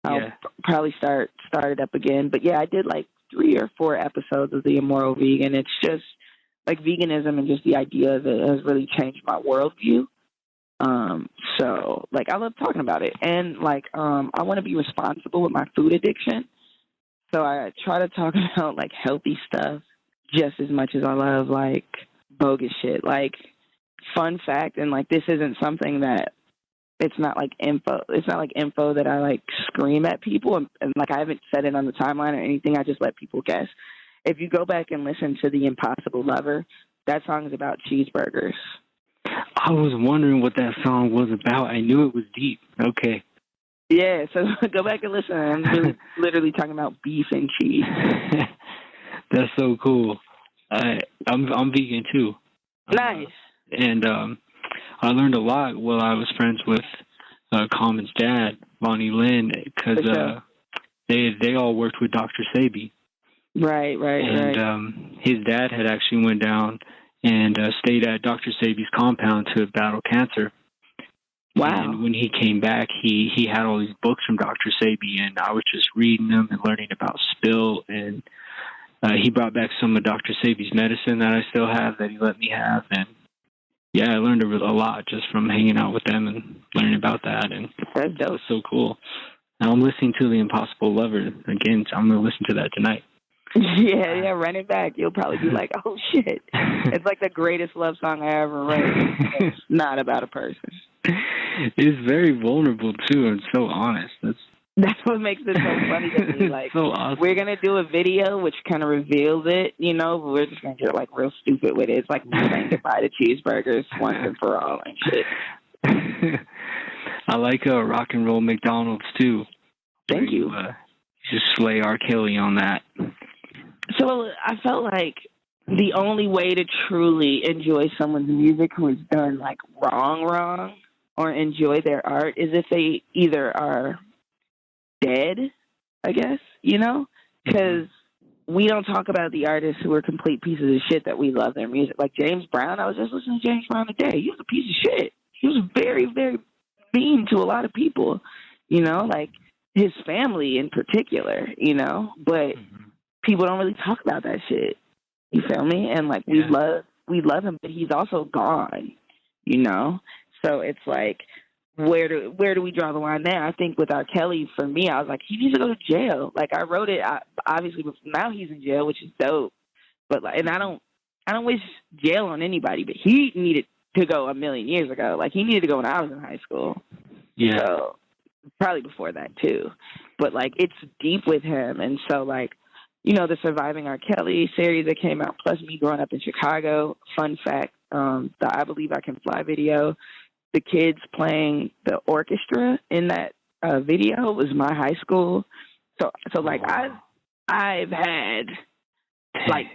I'll probably start it up again. But yeah, I did like 3 or 4 episodes of The Immoral Vegan. It's just like veganism and just the idea of it has really changed my worldview. So like I love talking about it, and like I want to be responsible with my food addiction. So I try to talk about like healthy stuff just as much as I love like bogus shit. Like fun fact, and like this isn't something that it's not like info. It's not like info that I like scream at people, and like I haven't said it on the timeline or anything. I just let people guess. If you go back and listen to The Impossible Lover, that song is about cheeseburgers. I was wondering what that song was about. I knew it was deep. Okay. Yeah, so go back and listen. I'm really, literally talking about beef and cheese. That's so cool. I'm vegan too. Nice. And I learned a lot while I was friends with Common's dad, Lonnie Lynn, because they all worked with Dr. Sabi. Right. And his dad had actually went down and stayed at Dr. Sabi's compound to battle cancer. Wow. And when he came back, he had all these books from Dr. Sabi, and I was just reading them and learning about spill. And he brought back some of Dr. Sabi's medicine that I still have that he let me have. And yeah, I learned a lot just from hanging out with them and learning about that. And that was so cool. Now I'm listening to The Impossible Lover again. So I'm going to listen to that tonight. Yeah, run it back. You'll probably be like, oh, shit. It's like the greatest love song I ever wrote. It's not about a person. It's very vulnerable, too, and so honest. That's what makes it so funny to me. Like, so awesome. We're going to do a video which kind of reveals it, you know, but we're just going to get, like, real stupid with it. It's like saying goodbye to cheeseburgers once and for all and shit. I like Rock and Roll McDonald's, too. Thank you. Just slay R. Kelly on that. So I felt like the only way to truly enjoy someone's music who has done, like, wrong, or enjoy their art is if they either are dead, I guess, you know? Because we don't talk about the artists who are complete pieces of shit that we love their music. Like James Brown, I was just listening to James Brown today. He was a piece of shit. He was very, very mean to a lot of people, you know? Like, his family in particular, you know? But people don't really talk about that shit. You feel me? And like we love him, but he's also gone, you know? So it's like, where do we draw the line there? I think with R. Kelly, for me, I was like, he needs to go to jail. Like I wrote it, obviously now he's in jail, which is dope. But like, and I don't wish jail on anybody, but he needed to go a million years ago. Like he needed to go when I was in high school. Yeah. So probably before that too. But like it's deep with him, and so like, you know, the Surviving R. Kelly series that came out, plus me growing up in Chicago. Fun fact, the I Believe I Can Fly video, the kids playing the orchestra in that video was my high school. So like I've had like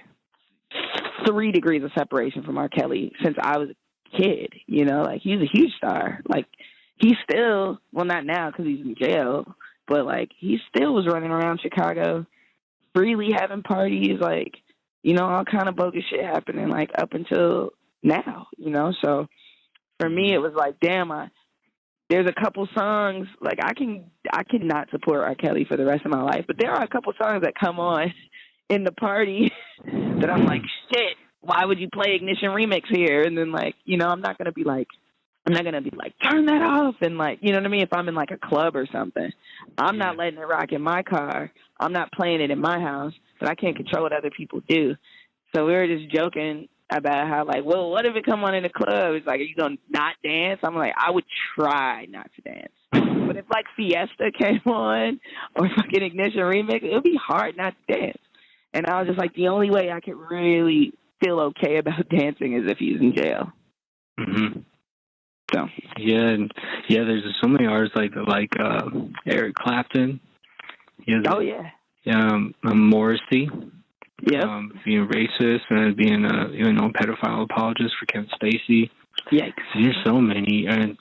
3 degrees of separation from R. Kelly since I was a kid, you know, like he's a huge star. Like he still, well, not now because he's in jail, but like he still was running around Chicago freely having parties, like, you know, all kind of bogus shit happening, like, up until now, you know? So, for me, it was like, damn, there's a couple songs, like, I cannot support R. Kelly for the rest of my life, but there are a couple songs that come on in the party that I'm like, shit, why would you play Ignition Remix here? And then, like, you know, I'm not going to be like, turn that off, and, like, you know what I mean? If I'm in, like, a club or something, I'm not letting it rock in my car. I'm not playing it in my house, but I can't control what other people do. So we were just joking about how, like, well, what if it come on in the club? It's like, are you going to not dance? I'm like, I would try not to dance. But if, like, Fiesta came on or fucking Ignition Remix, it would be hard not to dance. And I was just like, the only way I could really feel okay about dancing is if he's in jail. Mm-hmm. So. There's so many artists like Eric Clapton. Morrissey. Yeah. Being racist and being a pedophile apologist for Kevin Spacey. Yikes. There's so many, and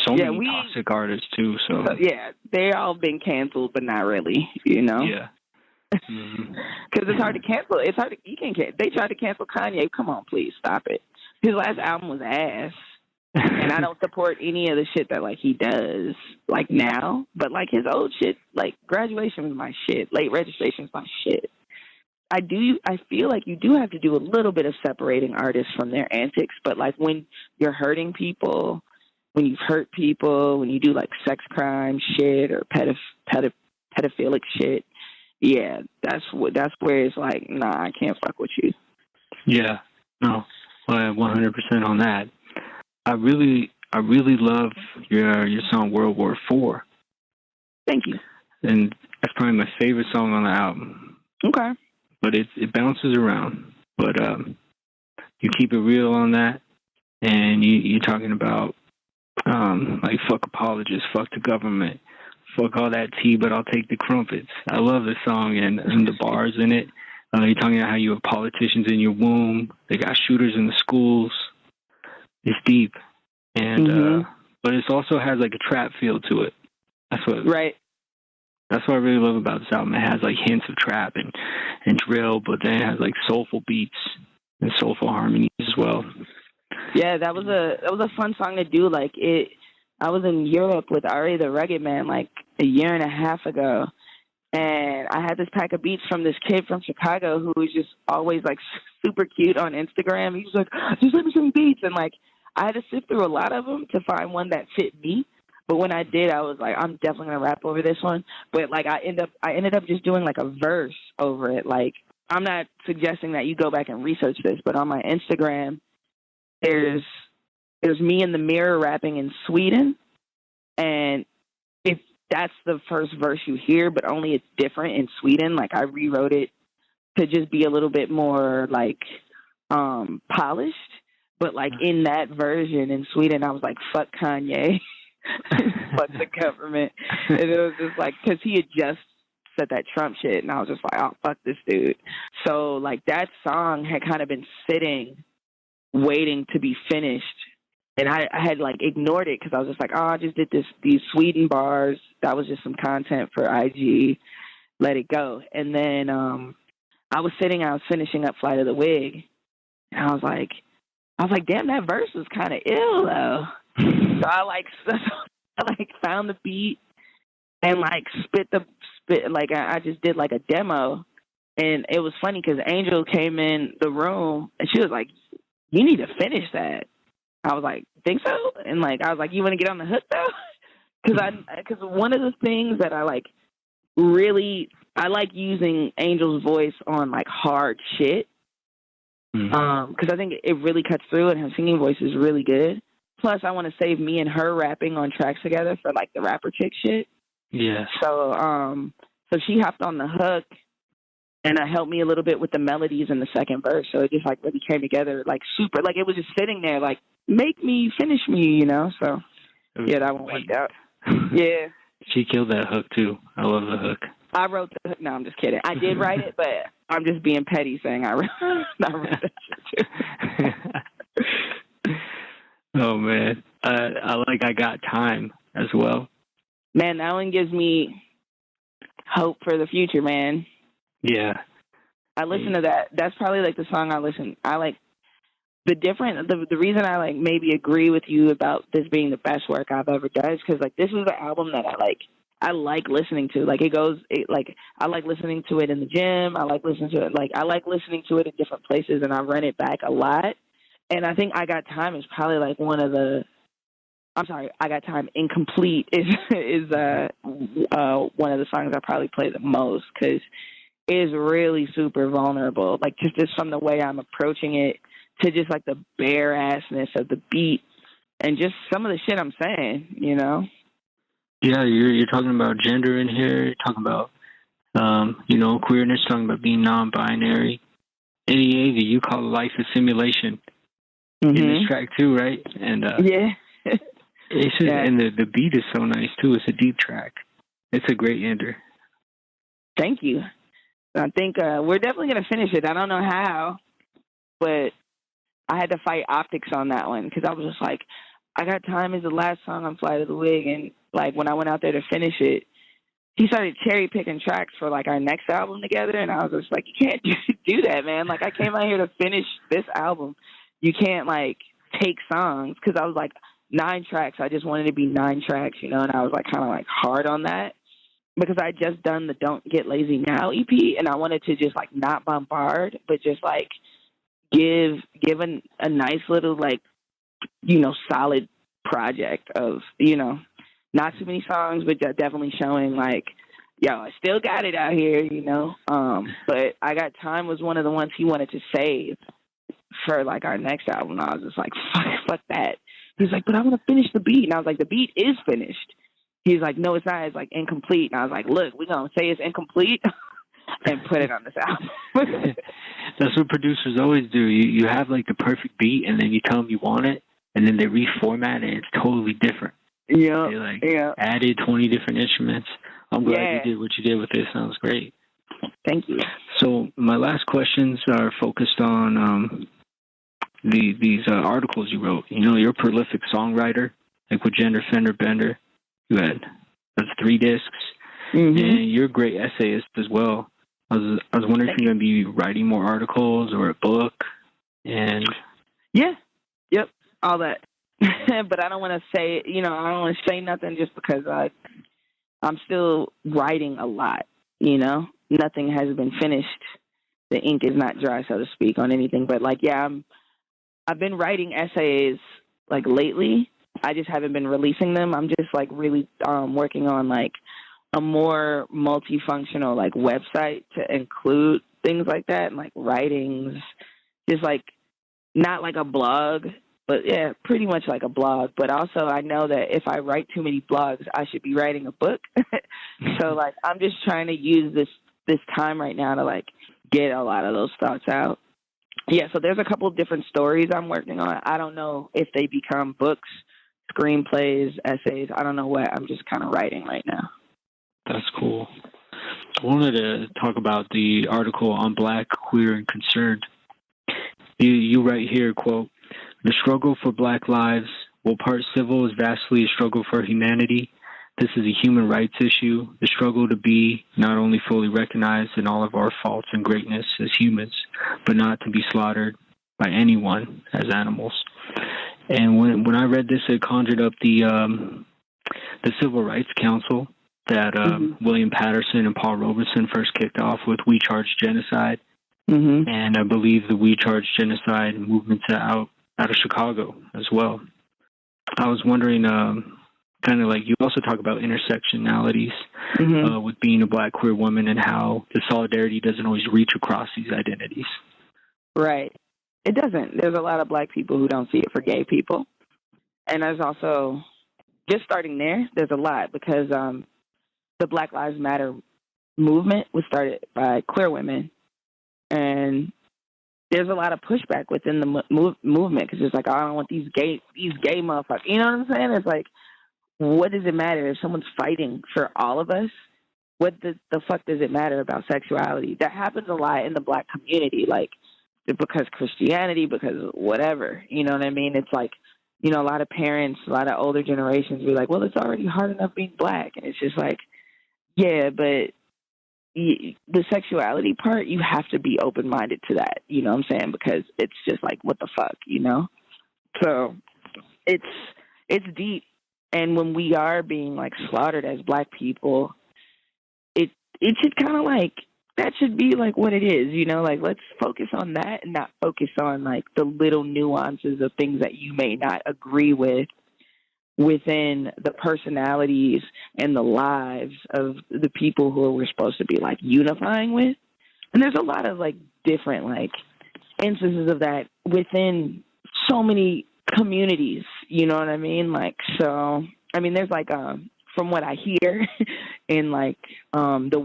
so Yeah, many toxic artists too. So yeah, they all been canceled, but not really, you know. Yeah. Because it's hard to cancel. It's hard to, you can't. They tried to cancel Kanye. Come on, please stop it. His last album was ass, and I don't support any of the shit that like he does like now. But like his old shit, like Graduation was my shit. Late Registration was my shit. I feel like you do have to do a little bit of separating artists from their antics. But like when you're hurting people, when you've hurt people, when you do like sex crime shit or pedophilic shit. Yeah, that's where it's like, nah, I can't fuck with you. Yeah, no, 100% on that. I really love your song World War IV. Thank you. And that's probably my favorite song on the album. Okay. But it bounces around. But you keep it real on that, and you're talking about like fuck apologists, fuck the government. Fuck all that tea, but I'll take the crumpets. I love the song and the bars in it. You're talking about how you have politicians in your womb. They got shooters in the schools. It's deep, and but it also has like a trap feel to it. That's what I really love about this album. It has like hints of trap and drill, but then it has like soulful beats and soulful harmonies as well. Yeah, that was a fun song to do. Like it. I was in Europe with Ari the Rugged Man like a year and a half ago, and I had this pack of beats from this kid from Chicago who was just always like super cute on Instagram. He was like, just let me some beats, and like I had to sift through a lot of them to find one that fit me. But when I did, I was like, I'm definitely gonna rap over this one. But like I ended up just doing like a verse over it. Like I'm not suggesting that you go back and research this, but on my Instagram, there's me in the mirror rapping in Sweden, and if that's the first verse you hear, but only it's different in Sweden. Like I rewrote it to just be a little bit more like polished, but like in that version in Sweden, I was like, fuck Kanye, fuck the government, and it was just like, because he had just said that Trump shit, and I was just like, oh, fuck this dude. So like that song had kind of been sitting, waiting to be finished. And I had, like, ignored it because I was just like, oh, I just did these Sweden bars. That was just some content for IG. Let it go. And then I was finishing up Flight of the Wig. And I was like, damn, that verse was kind of ill, though. So I found the beat and, like, I just did, like, a demo. And it was funny because Angel came in the room, and she was like, you need to finish that. I was like, think so? And like, I was like, you want to get on the hook though? Because one of the things that I like using Angel's voice on like hard shit. Because I think it really cuts through, and her singing voice is really good. Plus, I want to save me and her rapping on tracks together for like the rapper chick shit. Yeah. So she hopped on the hook. And it helped me a little bit with the melodies in the second verse. So it just, like, really came together, like, super. Like, it was just sitting there, like, make me, finish me, you know? So, yeah, that one worked out. Yeah. She killed that hook, too. I love the hook. I wrote the hook. No, I'm just kidding. I did write it, but I'm just being petty saying I wrote that shit, too. Oh, man. I Got Time as well. Man, that one gives me hope for the future, man. Yeah. I listen to that. That's probably like the song I listen. I like the reason I like maybe agree with you about this being the best work I've ever done is because like this is the album that I like listening to. Like I like listening to it in the gym. I like listening to it. Like I like listening to it in different places, and I run it back a lot. And I think I Got Time is probably like one of the. I'm sorry, I Got Time. Incomplete is one of the songs I probably play the most because it is really super vulnerable. Like just from the way I'm approaching it to just like the bare assness of the beat and just some of the shit I'm saying, you know. Yeah, you're talking about gender in here. You're talking about queerness. Talking about being non-binary. Eddie Avey, you call life a simulation in this track too, right? And yeah. It's just, and the beat is so nice too. It's a deep track. It's a great ender. Thank you. I think we're definitely gonna finish it. I don't know how, but I had to fight optics on that one because I was just like, I Got Time is the last song on Fly to the Wig. And, like, when I went out there to finish it, he started cherry picking tracks for, like, our next album together. And I was just like, you can't do that, man. Like, I came out here to finish this album. You can't, like, take songs because I was like 9 tracks. I just wanted to be 9 tracks, you know, and I was, like, kind of, like, hard on that because I just done the Don't Get Lazy Now EP. And I wanted to just, like, not bombard, but just, like, give a nice little, like, you know, solid project of, you know, not too many songs, but definitely showing like, yo, I still got it out here, you know. But I Got Time was one of the ones he wanted to save for like our next album. I was just like, fuck that. He's like, but I want to finish the beat. And I was like, the beat is finished. He's like, no, it's not. It's like incomplete. And I was like, look, we're going to say it's incomplete and put it on this album. That's what producers always do. You have like the perfect beat, and then you tell them you want it, and then they reformat it, and it's totally different. Yeah. They like added 20 different instruments. I'm glad you did what you did with this. Sounds great. Thank you. So my last questions are focused on these articles you wrote. You know, you're a prolific songwriter, like with Gender Fender Bender. That's 3 discs, and you're a great essayist as well. I was wondering if you're going to be writing more articles or a book. And all that. But I don't want to say, you know, I don't want to say nothing just because I'm still writing a lot, you know. Nothing has been finished. The ink is not dry, so to speak, on anything. But, like, I've been writing essays, like, lately. I just haven't been releasing them. I'm just, like, really working on, like, a more multifunctional, like, website to include things like that and, like, writings. Just, like, not like a blog, but, yeah, pretty much like a blog. But also I know that if I write too many blogs, I should be writing a book. So, like, I'm just trying to use this time right now to, like, get a lot of those thoughts out. Yeah, so there's a couple of different stories I'm working on. I don't know if they become books, screenplays, essays. I don't know what. I'm just kind of writing right now. That's cool. I wanted to talk about the article on Black, Queer, and Concerned. You write here, quote, "The struggle for Black lives, while part civil, is vastly a struggle for humanity. This is a human rights issue, the struggle to be not only fully recognized in all of our faults and greatness as humans, but not to be slaughtered by anyone as animals." And when I read this, it conjured up the Civil Rights Council that William Patterson and Paul Robeson first kicked off with We Charge Genocide. And I believe the We Charge Genocide movement's out of Chicago as well. I was wondering, kind of like you also talk about intersectionalities with being a Black queer woman and how the solidarity doesn't always reach across these identities. Right. It doesn't. There's a lot of Black people who don't see it for gay people. And there's also, just starting there's a lot because the Black Lives Matter movement was started by queer women. And there's a lot of pushback within the movement because it's like, I don't want these gay motherfuckers. You know what I'm saying? It's like, what does it matter if someone's fighting for all of us? What the fuck does it matter about sexuality? That happens a lot in the Black community, like because Christianity, because whatever. You know what I mean? It's like, you know, a lot of parents, a lot of older generations be like, well, it's already hard enough being Black. And it's just like, yeah, but the sexuality part, you have to be open-minded to that, you know what I'm saying? Because it's just like, what the fuck, you know? So it's deep. And when we are being like slaughtered as Black people, it should kind of like, that should be like what it is, you know? Like, let's focus on that and not focus on like the little nuances of things that you may not agree with within the personalities and the lives of the people who we're supposed to be like unifying with. And there's a lot of like different like instances of that within so many communities, you know what I mean? Like, so, I mean, there's like, from what I hear in like, the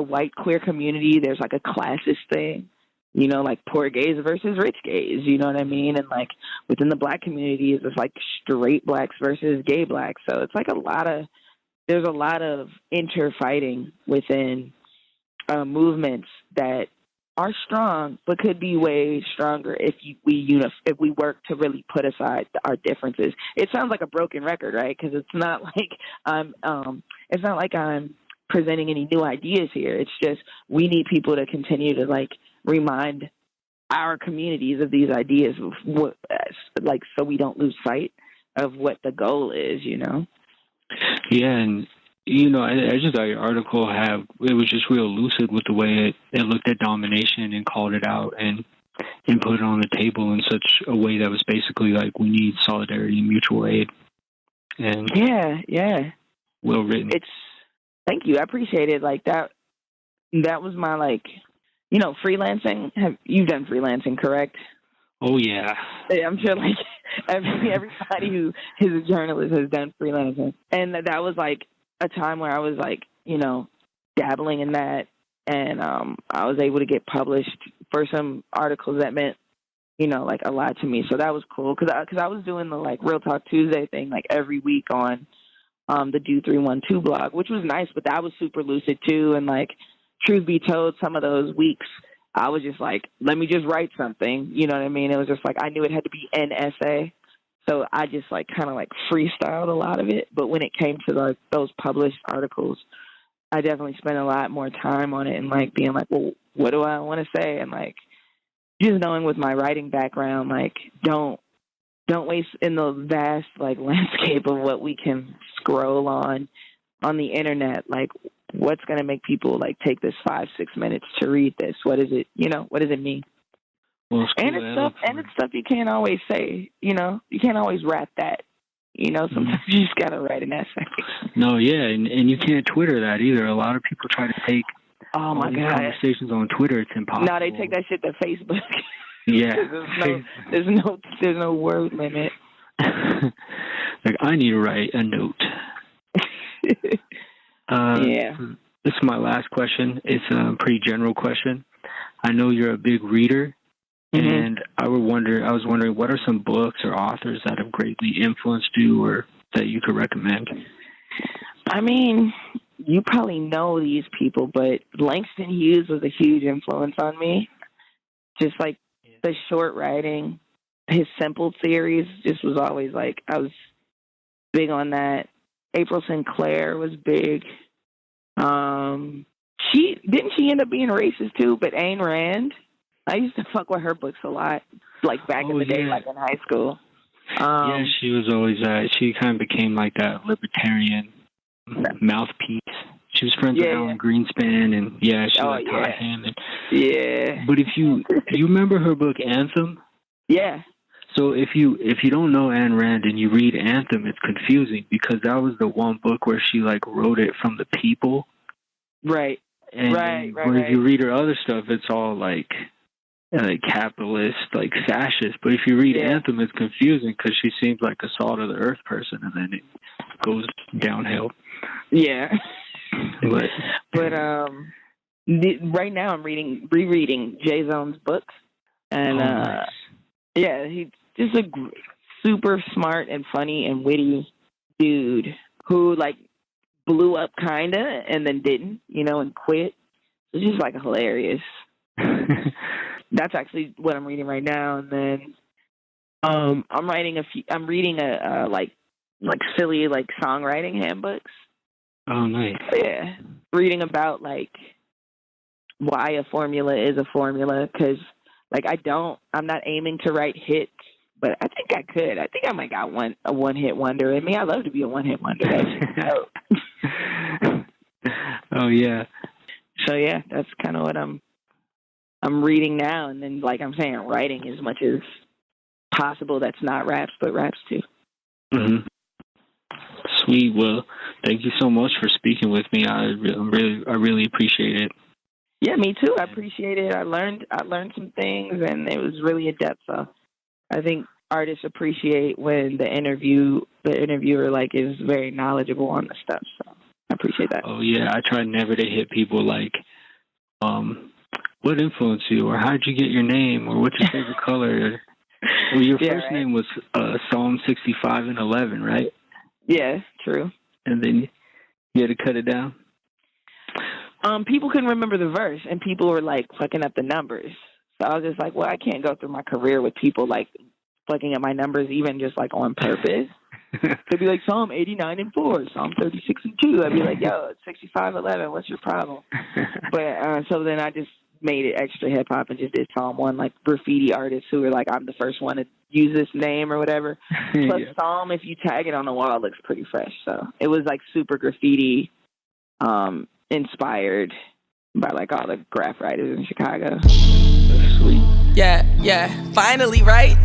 white queer community, there's like a classist thing. You know, like poor gays versus rich gays, you know what I mean? And like within the Black community, it's like straight Blacks versus gay Blacks. So it's like there's a lot of interfighting within movements that are strong, but could be way stronger if we work to really put aside our differences. It sounds like a broken record, right? Because it's not like I'm presenting any new ideas here. It's just we need people to continue to like remind our communities of these ideas, so we don't lose sight of what the goal is. Yeah, and I just thought your article it was just real lucid with the way it looked at domination and called it out and put it on the table in such a way that was basically like we need solidarity and mutual aid. And yeah, well written. Thank you, I appreciate it. Like that was my freelancing. You've done freelancing, correct? Oh yeah. I'm sure like everybody who is a journalist has done freelancing, and that was like a time where I was like, dabbling in that, and I was able to get published for some articles that meant, like a lot to me. So that was cool because I was doing the like Real Talk Tuesday thing like every week on the Do 312 blog, which was nice, but that was super lucid too. And like, truth be told, some of those weeks I was just like, let me just write something. You know what I mean? It was just like I knew it had to be an essay. So I just like kind of like freestyled a lot of it. But when it came to like those published articles, I definitely spent a lot more time on it and like being like, well, what do I want to say? And like just knowing with my writing background, like don't waste in the vast like landscape of what we can scroll on the internet. Like what's going to make people like take this 5-6 minutes to read this? What is it? What does it mean? Well, and it's stuff you can't always say, you can't always wrap that, sometimes you just got to write an essay. No, yeah, and you can't Twitter that either. A lot of people try to take all these conversations on Twitter. It's impossible. No, they take that shit to Facebook. Yeah. there's no word limit. Like, I need to write a note. Yeah. This is my last question. It's a pretty general question. I know you're a big reader. And I was wondering, what are some books or authors that have greatly influenced you or that you could recommend? I mean, you probably know these people, but Langston Hughes was a huge influence on me. Just like the short writing, his Simple series just was always like, I was big on that. April Sinclair was big. She end up being racist too, but Ayn Rand, I used to fuck with her books a lot, like back in the day, like in high school. Yeah, she was always she kind of became like that libertarian mouthpiece. She was friends with Alan Greenspan, and she taught him. And, but do you remember her book Anthem? Yeah. So if you don't know Ayn Rand and you read Anthem, it's confusing because that was the one book where she like wrote it from the people. Right. And if you read her other stuff, it's all like capitalist, like fascist. But if you read Anthem, it's confusing because she seems like a salt of the earth person, and then it goes downhill. Yeah. But right now I'm rereading Jay Zone's books, and nice. he's just a super smart and funny and witty dude who like blew up kinda and then didn't, and quit. It's just like hilarious. That's actually what I'm reading right now, and then I'm reading a like silly like songwriting handbooks. Oh, nice. Yeah, reading about like why a formula is a formula, because like I'm not aiming to write hits, but I think I could. I think I might got a one-hit wonder in me. I love to be a one-hit wonder. Oh yeah. So yeah, that's kind of what I'm reading now, and then like I'm saying, writing as much as possible. That's not raps, but raps too. Mm-hmm. Sweet. Well, thank you so much for speaking with me. I really appreciate it. Yeah, me too. I appreciate it. I learned some things, and it was really in depth. So I think artists appreciate when the interviewer like is very knowledgeable on the stuff. So I appreciate that. Oh yeah, I try never to hit people like, what influenced you, or how did you get your name, or what's your favorite color? Well, your first name was Psalm 65 and 11, right? Yeah, true. And then you had to cut it down? People couldn't remember the verse, and people were like fucking up the numbers. So I was just like, well, I can't go through my career with people like fucking up my numbers, even just like on purpose. They'd be like, Psalm 89:4, Psalm 36:2. I'd be like, yo, it's 65:11. What's your problem? But so then I just made it extra hip hop and just did Psalm 1, like graffiti artists who were like, I'm the first one to use this name or whatever. Plus Psalm, if you tag it on the wall, it looks pretty fresh. So it was like super graffiti inspired by like all the graph writers in Chicago. That's sweet. Yeah, finally, right?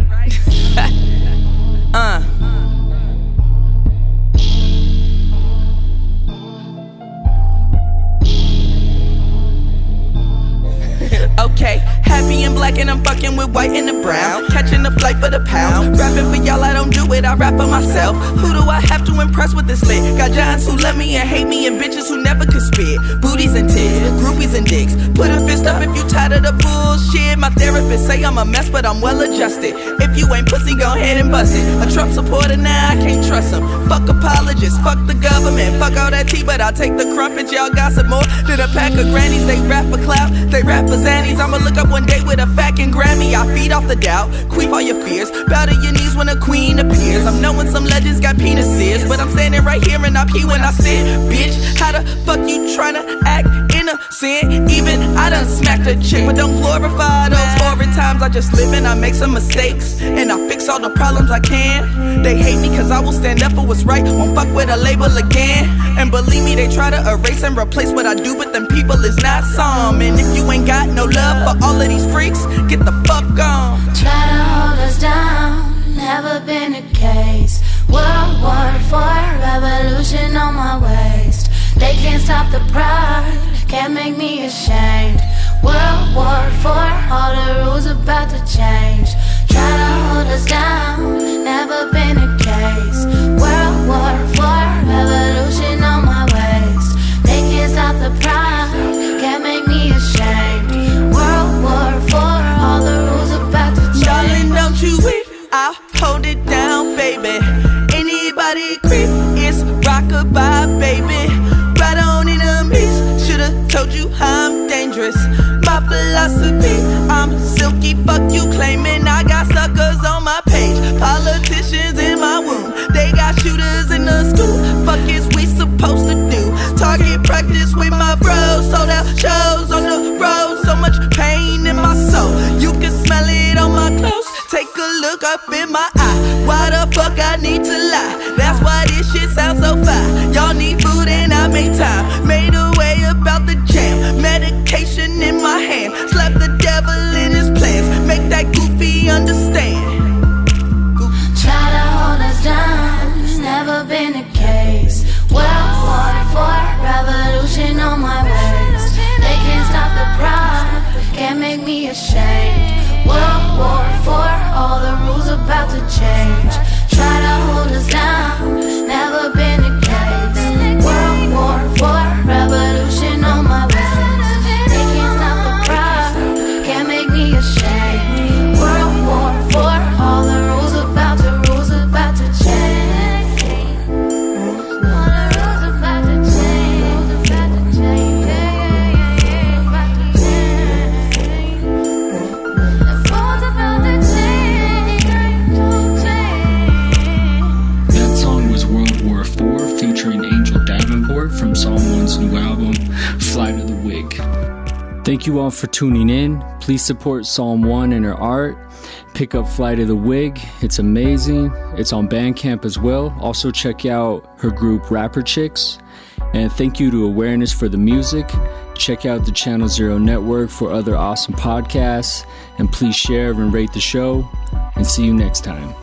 Okay, happy and black and I'm fucking with white and the brown. Catching the flight for the pound. Rapping for y'all, I don't do it, I rap for myself. Who do I have to impress with this lit? Got giants who love me and hate me and bitches who never could spit. Booties and tits, groupies and dicks. Put a fist up if you tired of the bullshit. My therapist say I'm a mess but I'm well adjusted. If you ain't pussy, go ahead and bust it. A Trump supporter, now I can't trust him. Fuck apologists, fuck the government. Fuck all that tea, but I'll take the crumpets. Y'all got some more than a pack of grannies. They rap for clout, they rap for zannies. I'ma look up one day with a fucking Grammy. I feed off the doubt, queef all your fears. Bow to your knees when a queen appears. I'm knowing some legends got penises, but I'm standing right here and I pee when I sit. Bitch, how the fuck you tryna act innocent? Even I done smacked a chick, but don't glorify those horrid times. I just live and I make some mistakes, and I fix all the problems I can. They hate me cause I will stand up for what's right, won't fuck with a label again. And believe me, they try to erase and replace what I do, but them people is not some. And if you ain't got no love for all of these freaks, get the fuck on. Try to hold us down, never been the case. World War IV, revolution on my waist. They can't stop the pride, can't make me ashamed. World War IV, all the rules about to change. Try to hold us down, never been the case. World War IV, revolution on my waist. They can't stop the pride, can't make me ashamed. World War IV, all the rules about to change. Darling, don't you weep, I'll hold it down, baby. Anybody creep, it's rockabye, baby. Right on enemies, should've told you I'm dangerous. My philosophy, I'm silky, fuck you claiming I got suckers on my page. Politicians in my womb, they got shooters in the school. Fuck is we supposed to do? Target practice with my bros, sold out shows on the road. So much pain in my soul, you can smell it on my clothes. Take a look up in my eye, why the fuck I need to lie? That's why this shit sounds so fine. Y'all need food and I make time. Made a way about the jam, medication in my hand. Slap the devil in his plans, make that goofy understand. Try to hold us down, never been the case. World War IV, revolution on my waist. They can't stop the pride, can't make me ashamed. World War IV, all the rules about to change. Try to hold us down, never been the case. World War IV, revolution on my waist. They can't stop the pride, can't make me ashamed. World War IV, all the rules about to change. All the rules about to change, about to change. Yeah, about to change. The rules about to change. That song was World War IV featuring Angel Davenport from Psalm 1's new album, Fly to the Wig. Thank you all for tuning in. Please support Psalm 1 and her art. Pick up Fly to the Wig. It's amazing. It's on Bandcamp as well. Also check out her group Rapper Chicks. And thank you to Awareness for the music. Check out the Channel Zero Network for other awesome podcasts. And please share and rate the show. And see you next time.